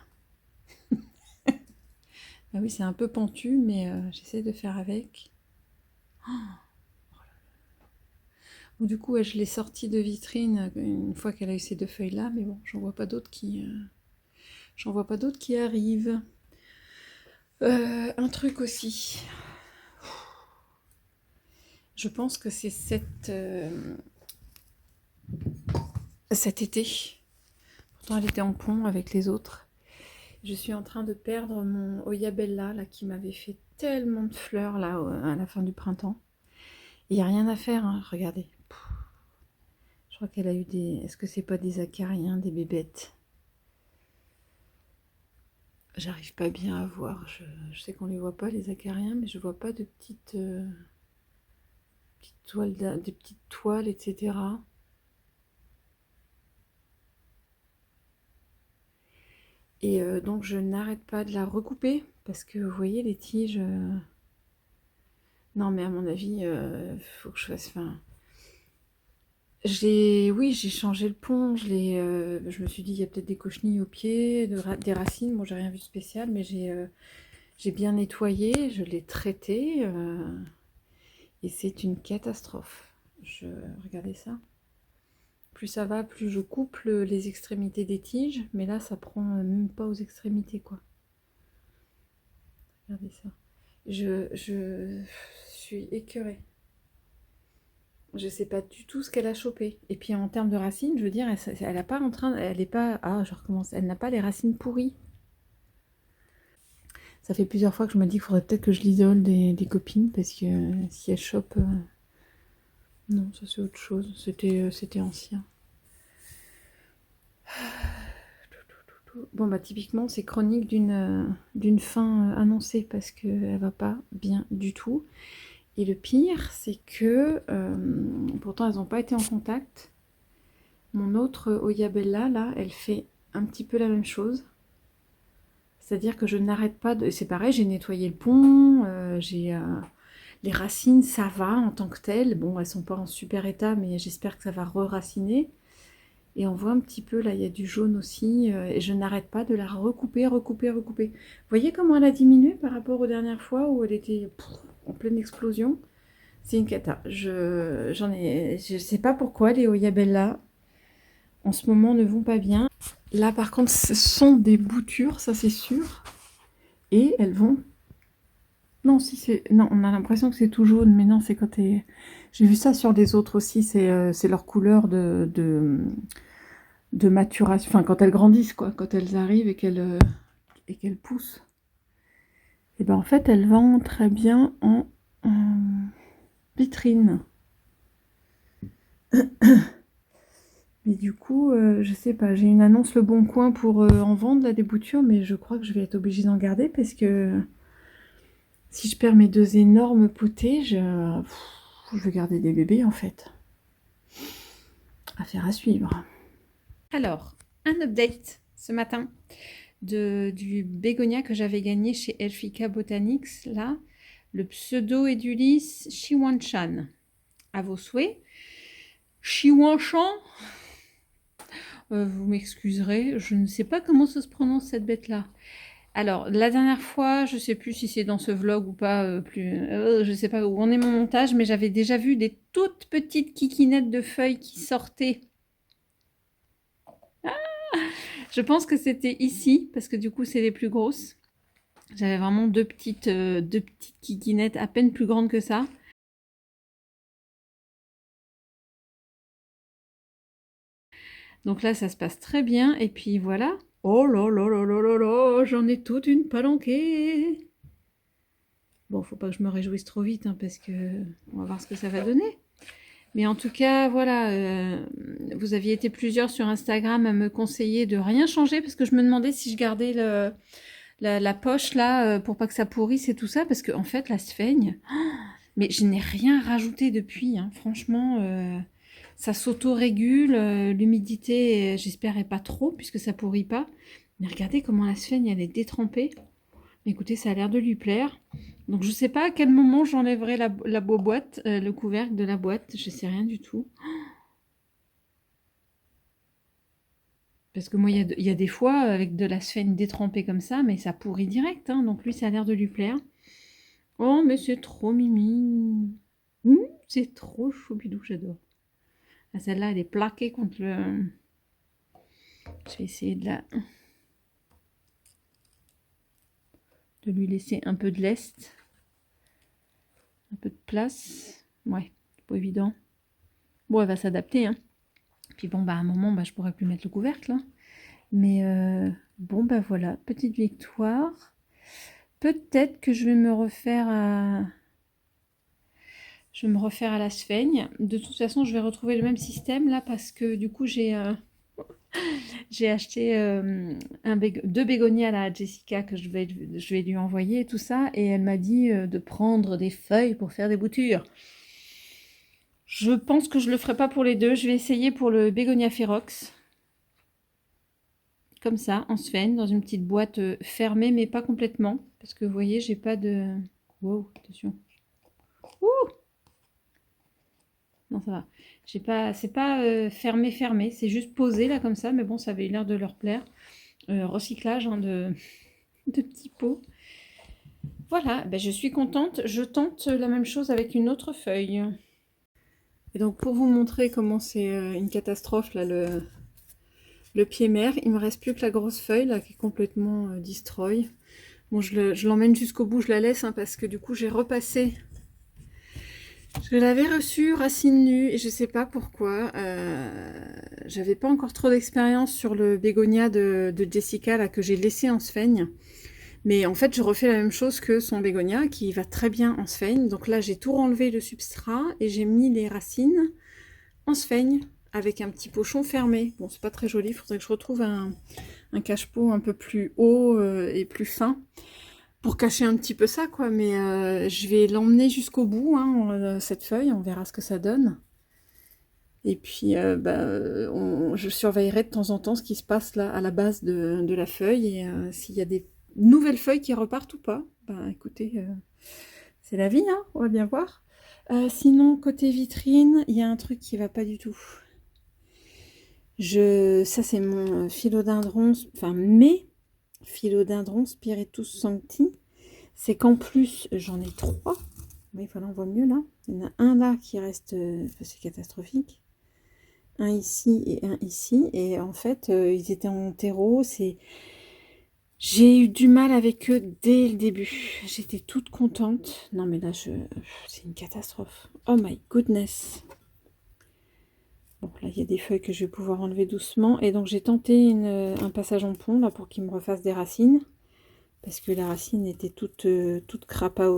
Ah oui, c'est un peu pentu, mais j'essaie de faire avec. Bon, du coup, je l'ai sortie de vitrine une fois qu'elle a eu ces deux feuilles-là, mais bon, j'en vois pas d'autres qui arrivent. Un truc aussi. Je pense que c'est cet été. Pourtant, elle était en pont avec les autres. Je suis en train de perdre mon Oyabella là, qui m'avait fait tellement de fleurs là à la fin du printemps. Il n'y a rien à faire, hein. Regardez. Je crois qu'elle a eu des... Est-ce que c'est pas des acariens, des bébêtes? J'arrive pas bien à voir. Je sais qu'on les voit pas, les acariens, mais je vois pas de petites toiles, des petites toiles, etc. Et donc je n'arrête pas de la recouper parce que vous voyez les tiges. Non mais à mon avis, faut que je fasse. Enfin, oui, j'ai changé le pont. Je me suis dit il y a peut-être des cochenilles au pied, des racines. Bon, j'ai rien vu de spécial, mais j'ai bien nettoyé, je l'ai traité et c'est une catastrophe. Regardez ça. Plus ça va, plus je coupe les extrémités des tiges, mais là ça prend même pas aux extrémités quoi. Regardez ça. Je suis écœurée. Je sais pas du tout ce qu'elle a chopé. Et puis en termes de racines, je veux dire, elle a pas en train, elle est pas, ah je recommence, elle n'a pas les racines pourries. Ça fait plusieurs fois que je me dis qu'il faudrait peut-être que je l'isole des copines parce que si elle chope, non ça c'est autre chose. C'était ancien. Bon bah typiquement c'est chronique d'une fin annoncée parce qu'elle va pas bien du tout. Et le pire c'est que pourtant elles n'ont pas été en contact. Mon autre Oyabella là, elle fait un petit peu la même chose. C'est-à-dire que je n'arrête pas de. C'est pareil, j'ai nettoyé le pont, les racines, ça va en tant que telles. Bon, elles sont pas en super état, mais j'espère que ça va re-raciner. Et on voit un petit peu, là, il y a du jaune aussi. Et je n'arrête pas de la recouper, recouper, recouper. Vous voyez comment elle a diminué par rapport aux dernières fois où elle était en pleine explosion? C'est une cata. Je sais pas pourquoi les Oyabella, en ce moment, ne vont pas bien. Là, par contre, ce sont des boutures, ça c'est sûr. Et elles vont... Non, si c'est... Non, on a l'impression que c'est tout jaune, mais non, c'est quand t'es... J'ai vu ça sur les autres aussi, c'est leur couleur de maturation. Enfin, quand elles grandissent, quoi. Quand elles arrivent et qu'elles poussent. Et ben en fait, elles vendent très bien en vitrine. Mais du coup, je sais pas, j'ai une annonce Le Bon Coin pour en vendre, là, des boutures, mais je crois que je vais être obligée d'en garder parce que si je perds mes deux énormes potées, je vais garder des bébés, en fait. Affaire à suivre. Alors, un update ce matin du bégonia que j'avais gagné chez Elfica Botanics, là, le pseudo-édulis Shiwanchan. À vos souhaits. Shiwanchan, vous m'excuserez, je ne sais pas comment ça se prononce cette bête-là. Alors, la dernière fois, je ne sais plus si c'est dans ce vlog ou pas, je ne sais pas où en est mon montage, mais j'avais déjà vu des toutes petites kikinettes de feuilles qui sortaient. Ah, je pense que c'était ici, parce que du coup, c'est les plus grosses. J'avais vraiment deux petites kikinettes à peine plus grandes que ça. Donc là, ça se passe très bien. Et puis voilà. Oh là là là là là là, j'en ai toute une palanquée. Bon, faut pas que je me réjouisse trop vite, hein, parce que on va voir ce que ça va donner. Mais en tout cas, voilà, vous aviez été plusieurs sur Instagram à me conseiller de rien changer, parce que je me demandais si je gardais la poche là, pour pas que ça pourrisse et tout ça, parce que en fait, la sphaigne, mais je n'ai rien rajouté depuis, hein, franchement, ça s'auto-régule, l'humidité, j'espère, est pas trop, puisque ça pourrit pas. Mais regardez comment la sphaigne, elle est détrempée. Écoutez, ça a l'air de lui plaire. Donc je sais pas à quel moment j'enlèverai la boîte, le couvercle de la boîte, je sais rien du tout. Parce que moi, il y a des fois, avec de la sphaigne détrempée comme ça, mais ça pourrit direct, hein, donc lui, ça a l'air de lui plaire. Oh, mais c'est trop mimi. C'est trop choubidou, j'adore. Ah, celle-là, elle est plaquée contre le... Je vais essayer de lui laisser un peu de lest. Un peu de place. Ouais, c'est pas évident. Bon, elle va s'adapter, hein. Puis bon, bah à un moment, bah, je pourrais plus mettre le couvercle, hein. Mais bon, bah voilà, petite victoire. Peut-être que je vais me refaire à... Je vais me refaire à la sphaigne. De toute façon, je vais retrouver le même système là parce que du coup, j'ai acheté deux bégonias là, à Jessica que je vais lui envoyer et tout ça. Et elle m'a dit de prendre des feuilles pour faire des boutures. Je pense que je le ferai pas pour les deux. Je vais essayer pour le bégonia ferox, comme ça, en sphène, dans une petite boîte fermée, mais pas complètement. Parce que vous voyez, j'ai pas de... Wow, attention. Ouh! Non, ça va. J'ai pas... C'est pas fermé, fermé. C'est juste posé, là, comme ça. Mais bon, ça avait l'air de leur plaire. Recyclage hein, de petits pots. Voilà, ben, je suis contente. Je tente la même chose avec une autre feuille. Et donc, pour vous montrer comment c'est une catastrophe, là, le pied mère, il me reste plus que la grosse feuille, là, qui est complètement destroy. Bon, je l'emmène jusqu'au bout, je la laisse, hein, parce que du coup, j'ai repassé. Je l'avais reçu racine nue, et je sais pas pourquoi. J'avais pas encore trop d'expérience sur le bégonia de Jessica, là, que j'ai laissé en sphène. Mais en fait, je refais la même chose que son bégonia, qui va très bien en sphène. Donc là, j'ai tout renlevé le substrat, et j'ai mis les racines en sphène, avec un petit pochon fermé. Bon, c'est pas très joli, il faudrait que je retrouve un cache-pot un peu plus haut et plus fin, pour cacher un petit peu ça, quoi. Mais je vais l'emmener jusqu'au bout, hein, cette feuille, on verra ce que ça donne. Et puis, je surveillerai de temps en temps ce qui se passe là, à la base de la feuille, et s'il y a des nouvelles feuilles qui repartent ou pas. Ben, écoutez, c'est la vie, hein, on va bien voir. Sinon, côté vitrine, il y a un truc qui va pas du tout. Ça, c'est mon philodendron, enfin mes philodendron Spiritus Sancti. C'est qu'en plus, j'en ai 3. Oui, voilà, on voit mieux là. Il y en a un là qui reste, c'est catastrophique. Un ici et un ici. Et en fait, ils étaient en terreau. J'ai eu du mal avec eux dès le début. J'étais toute contente. Non, mais là, c'est une catastrophe. Oh my goodness. Bon, là, il y a des feuilles que je vais pouvoir enlever doucement. Et donc, j'ai tenté un passage en pont, là, pour qu'il me refasse des racines. Parce que la racine était toute crapa,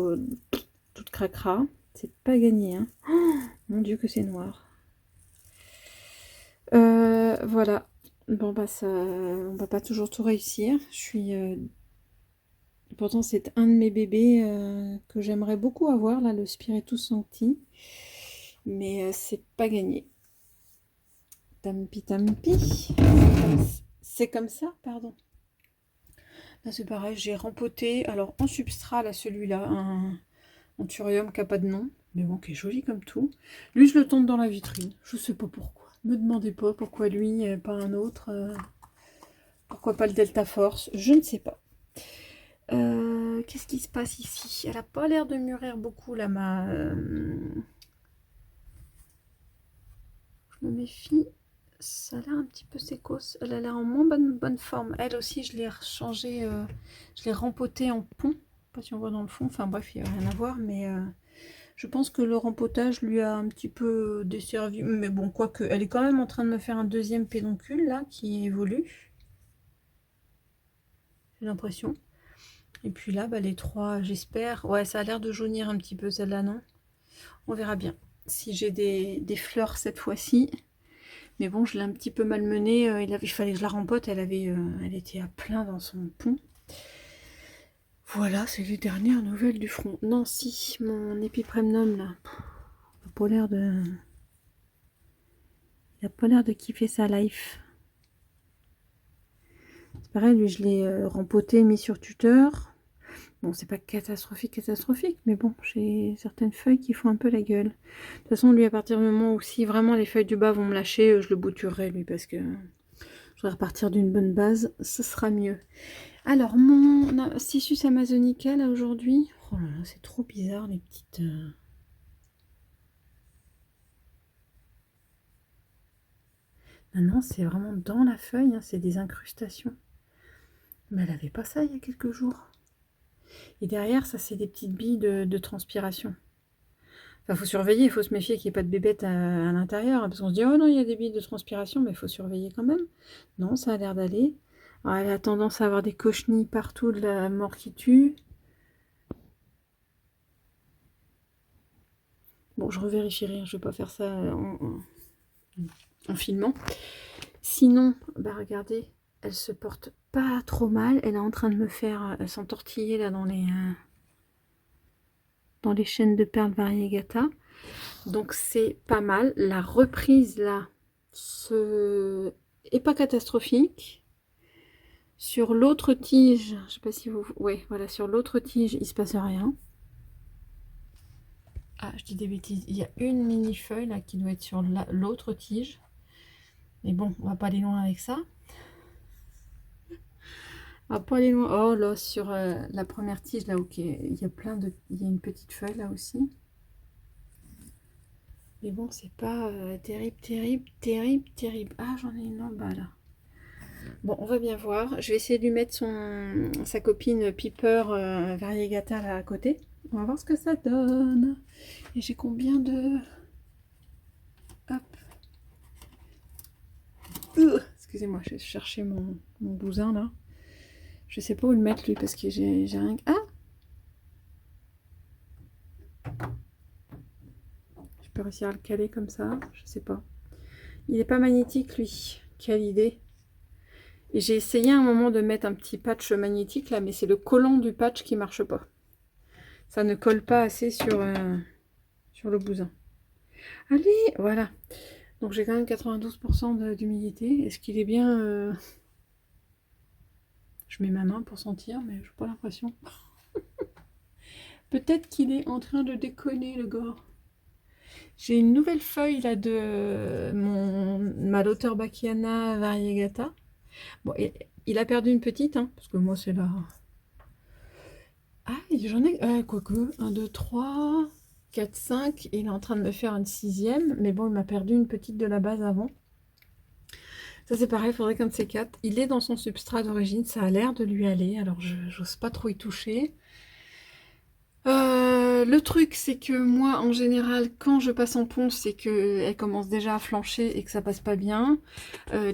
toute cracra. C'est pas gagné, hein. Oh, mon Dieu que c'est noir. Voilà. Bon, bah, ça, on va pas toujours tout réussir. Pourtant, c'est un de mes bébés que j'aimerais beaucoup avoir, là, le Spiritus Sancti. Mais c'est pas gagné. Tampi tampi. C'est comme ça, pardon. Là c'est pareil, j'ai rempoté, alors en substrat là celui-là, un anthurium qui n'a pas de nom, mais bon qui est joli comme tout. Lui je le tente dans la vitrine, je sais pas pourquoi. Me demandez pas pourquoi lui et pas un autre. Pourquoi pas le Delta Force, je ne sais pas. Qu'est-ce qui se passe ici? Elle a pas l'air de mûrir beaucoup là je me méfie. Ça a l'air un petit peu sécos. Elle a l'air en moins bonne forme. Elle aussi, je l'ai rechangée, je l'ai rempotée en pont. Je sais pas si on voit dans le fond. Enfin bref, il n'y a rien à voir. Mais je pense que le rempotage lui a un petit peu desservi. Mais bon, quoique, elle est quand même en train de me faire un deuxième pédoncule là qui évolue. J'ai l'impression. Et puis là, bah, les trois, j'espère. Ouais, ça a l'air de jaunir un petit peu celle-là, non? On verra bien. Si j'ai des fleurs cette fois-ci. Mais bon, je l'ai un petit peu malmenée. Il fallait que je la rempote. Elle était à plein dans son pont. Voilà, c'est les dernières nouvelles du front. Non, si, mon épipremnum, là. Il n'a pas l'air de... Il a pas l'air de kiffer sa life. C'est pareil, lui, je l'ai rempoté, mis sur tuteur. Bon, c'est pas catastrophique, mais bon, j'ai certaines feuilles qui font un peu la gueule. De toute façon, lui, à partir du moment où si vraiment les feuilles du bas vont me lâcher, je le bouturerai, lui, parce que je voudrais repartir d'une bonne base, ce sera mieux. Alors, mon Cissus amazonica, là, aujourd'hui... Oh là là, c'est trop bizarre, les petites... Non, c'est vraiment dans la feuille, hein, c'est des incrustations. Mais elle avait pas ça il y a quelques jours. Et derrière, ça, c'est des petites billes de transpiration. Enfin, faut surveiller, il faut se méfier qu'il n'y ait pas de bébête à l'intérieur. Parce qu'on se dit, oh non, il y a des billes de transpiration, mais il faut surveiller quand même. Non, ça a l'air d'aller. Alors, elle a tendance à avoir des cochenilles partout, de la mort qui tue. Bon, je revérifierai, je ne vais pas faire ça en filmant. Sinon, bah regardez, elle se porte pas trop mal. Elle est en train de me faire s'entortiller là dans les chaînes de perles variegata. Donc c'est pas mal. La reprise là est pas catastrophique. Sur l'autre tige, je sais pas si vous... Oui, voilà, sur l'autre tige, il se passe rien. Ah, je dis des bêtises. Il y a une mini feuille là qui doit être sur l'autre tige. Mais bon, on va pas aller loin avec ça. On va pas aller loin. Oh là, sur la première tige là, ok, il y a plein de... Il y a une petite feuille là aussi. Mais bon, c'est pas terrible, terrible, terrible, terrible. Ah, j'en ai une en bas là. Bon, on va bien voir. Je vais essayer de lui mettre sa copine Piper Variegata là à côté. On va voir ce que ça donne. Et j'ai combien de... Hop. Excusez-moi, je vais chercher mon bousin là. Je sais pas où le mettre lui parce que j'ai rien... Ah! Je peux réussir à le caler comme ça. Je sais pas. Il est pas magnétique lui. Quelle idée. Et j'ai essayé à un moment de mettre un petit patch magnétique là, mais c'est le collant du patch qui marche pas. Ça ne colle pas assez sur le bousin. Allez, voilà. Donc j'ai quand même 92% d'humidité. Est-ce qu'il est bien... Je mets ma main pour sentir, mais je n'ai pas l'impression. Peut-être qu'il est en train de déconner, le gars. J'ai une nouvelle feuille là de ma Lauterbacchiana variegata. Bon, il a perdu une petite, hein, parce que moi c'est là. Ah, j'en ai... quoique, 1, 2, 3, 4, 5. Il est en train de me faire une 6e. Mais bon, il m'a perdu une petite de la base avant. Ça c'est pareil, il faudrait qu'un de ces quatre. Il est dans son substrat d'origine, ça a l'air de lui aller. Alors je n'ose pas trop y toucher. Le truc, c'est que moi, en général, quand je passe en ponce, c'est qu'elle commence déjà à flancher et que ça passe pas bien.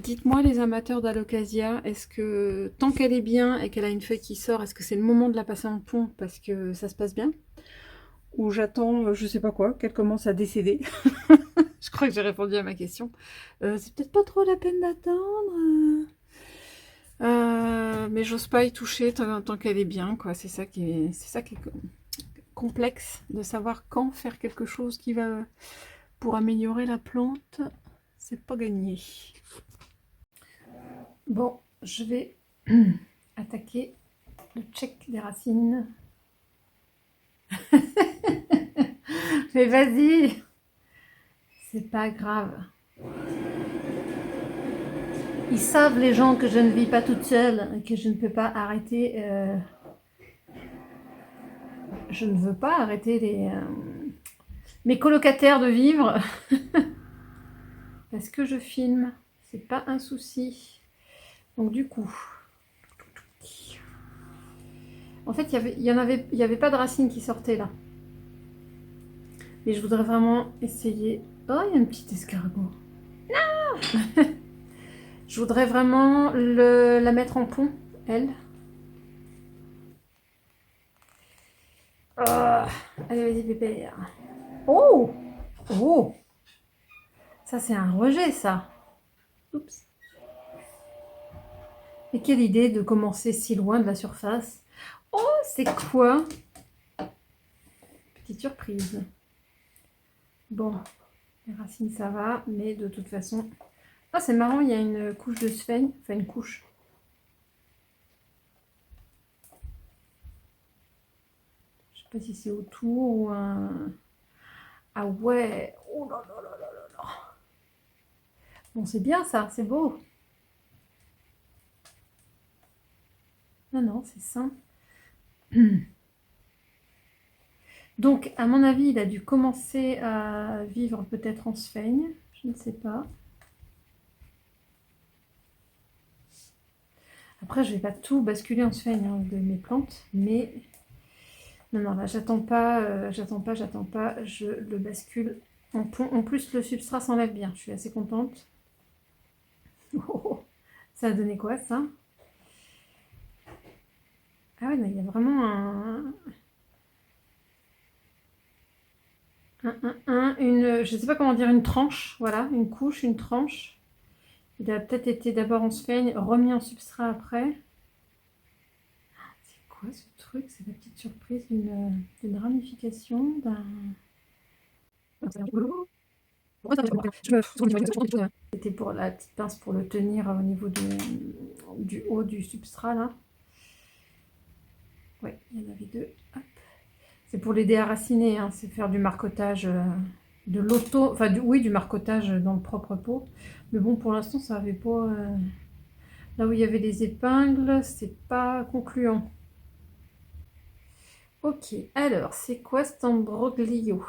Dites-moi, les amateurs d'Alocasia, est-ce que tant qu'elle est bien et qu'elle a une feuille qui sort, est-ce que c'est le moment de la passer en pont parce que ça se passe bien? Ou j'attends, je sais pas quoi, qu'elle commence à décéder? Je crois que j'ai répondu à ma question. C'est peut-être pas trop la peine d'attendre. Mais j'ose pas y toucher tant qu'elle est bien, quoi. C'est ça qui est complexe de savoir quand faire quelque chose qui va pour améliorer la plante. C'est pas gagné. Bon, je vais attaquer le check des racines. Mais vas-y, c'est pas grave. Ils savent, les gens, que je ne vis pas toute seule, que je ne peux pas arrêter. Je ne veux pas arrêter mes colocataires de vivre parce que je filme. C'est pas un souci. Donc du coup, en fait, il y avait pas de racines qui sortaient là. Mais je voudrais vraiment essayer. Oh, il y a un petit escargot. Non. Je voudrais vraiment la mettre en pont, elle. Oh. Allez, vas-y, pépère. Oh. Oh. Ça, c'est un rejet, ça. Oups. Et quelle idée de commencer si loin de la surface. Oh, c'est quoi? Petite surprise. Bon, les racines, ça va, mais de toute façon... Ah, c'est marrant, il y a une couche de sphène. Enfin, une couche. Je sais pas si c'est autour ou un... Ah ouais. Oh là là là là là là. Bon, c'est bien ça, c'est beau. Non, non, c'est simple. Donc, à mon avis, il a dû commencer à vivre peut-être en sphène. Je ne sais pas. Après, je ne vais pas tout basculer en sphène hein, de mes plantes, mais... Non, non, là, j'attends pas, j'attends pas, je le bascule en pont. En plus, le substrat s'enlève bien, je suis assez contente. Oh, ça a donné quoi, ça? Ah ouais, il y a vraiment je sais pas comment dire, une tranche, voilà, une couche, une tranche. Il a peut-être été d'abord en sphène, remis en substrat après. C'est quoi ce truc? C'est la petite surprise d'une ramification, d'un... C'était pour la petite pince pour le tenir au niveau du haut du substrat là. Ouais, il y en avait deux. Hop. C'est pour l'aider à raciner, hein, c'est faire du marcotage de l'auto, enfin du marcotage dans le propre pot. Mais bon, pour l'instant, ça avait pas. Là où il y avait des épingles, c'est pas concluant. Ok, alors c'est quoi cet imbroglio?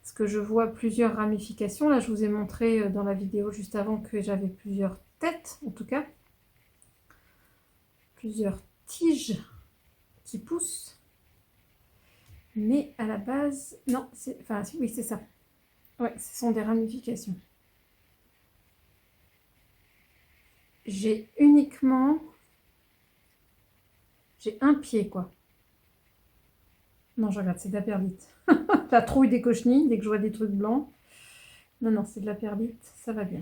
Parce que je vois plusieurs ramifications. Là, je vous ai montré dans la vidéo juste avant que j'avais plusieurs têtes, en tout cas. Plusieurs tiges qui poussent. Mais à la base, non, c'est, enfin, oui, c'est ça. Ouais, ce sont des ramifications. J'ai un pied, quoi. Non, je regarde, c'est de la perlite. La trouille des cochenilles, dès que je vois des trucs blancs. Non, non, c'est de la perlite, ça va bien.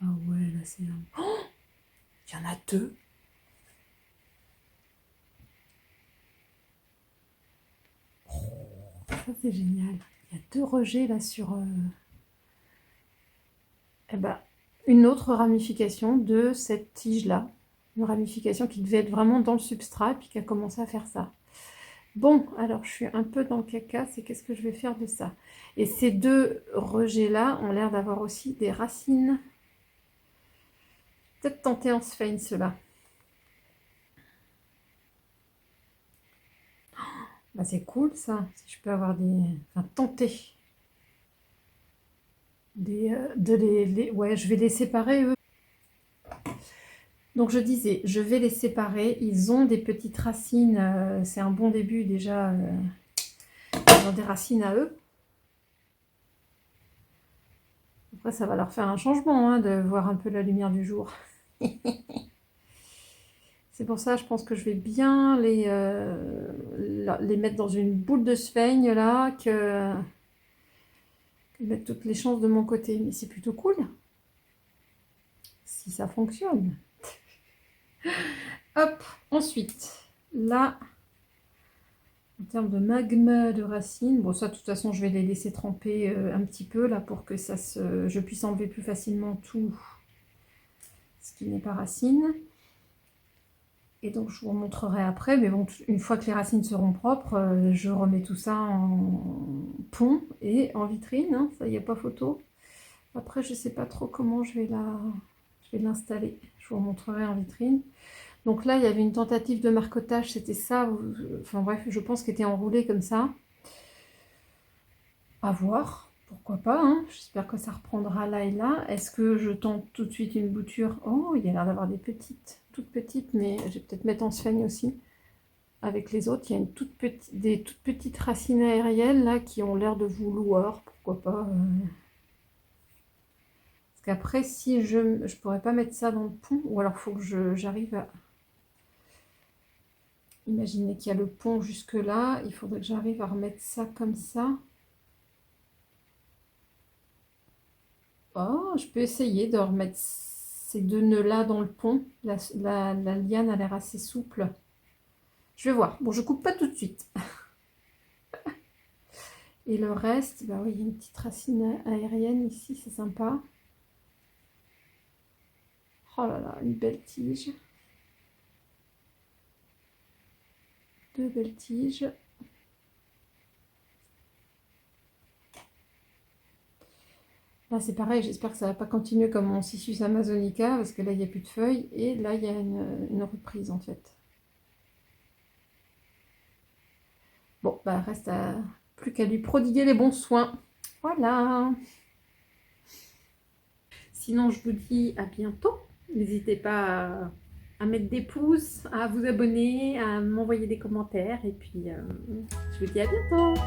Ah ouais, là c'est... Oh, il y en a deux. Ça c'est génial. Il y a deux rejets là sur... Eh ben, une autre ramification de cette tige-là. Une ramification qui devait être vraiment dans le substrat et puis qui a commencé à faire ça. Bon, alors je suis un peu dans le caca, c'est qu'est-ce que je vais faire de ça? Et ces deux rejets-là ont l'air d'avoir aussi des racines. Peut-être tenter en sphène ceux-là. Bah, c'est cool ça, si je peux avoir des... Enfin, tenter. Ouais, je vais les séparer eux. Donc je disais, je vais les séparer. Ils ont des petites racines, c'est un bon début déjà. Ils ont des racines à eux. Après, ça va leur faire un changement hein, de voir un peu la lumière du jour. C'est pour ça, je pense que je vais bien les mettre dans une boule de sphaigne là, que mettre toutes les chances de mon côté. Mais c'est plutôt cool. Si ça fonctionne. Hop, ensuite, là, en termes de magma de racines, bon ça de toute façon je vais les laisser tremper un petit peu là pour que je puisse enlever plus facilement tout ce qui n'est pas racine. Et donc je vous remontrerai après, mais bon, une fois que les racines seront propres, je remets tout ça en pont et en vitrine, hein, ça y a pas photo. Après je sais pas trop comment je vais l'installer, je vous remontrerai en vitrine. Donc là, il y avait une tentative de marcotage, c'était ça, enfin bref, je pense qu'elle était enroulée comme ça. À voir, pourquoi pas, hein. J'espère que ça reprendra là et là. Est-ce que je tente tout de suite une bouture? Oh, il y a l'air d'avoir des petites, toutes petites, mais je vais peut-être mettre en sphaigne aussi. Avec les autres, il y a des toutes petites racines aériennes là qui ont l'air de vouloir, pourquoi pas. Parce qu'après, si je pourrais pas mettre ça dans le pont, ou alors il faut que j'arrive à... Imaginez qu'il y a le pont jusque là, il faudrait que j'arrive à remettre ça comme ça. Oh, je peux essayer de remettre ces deux nœuds-là dans le pont. La liane a l'air assez souple. Je vais voir. Bon, je coupe pas tout de suite. Et le reste, bah oui, il y a une petite racine aérienne ici, c'est sympa. Oh là là, une belle tige. Deux belles tiges. Là, c'est pareil, j'espère que ça va pas continuer comme mon Cissus amazonica, parce que là, il n'y a plus de feuilles, et là, il y a une reprise, en fait. Bon, bah, reste plus qu'à lui prodiguer les bons soins. Voilà. Sinon, je vous dis à bientôt. N'hésitez pas à mettre des pouces, à vous abonner, à m'envoyer des commentaires, et puis je vous dis à bientôt.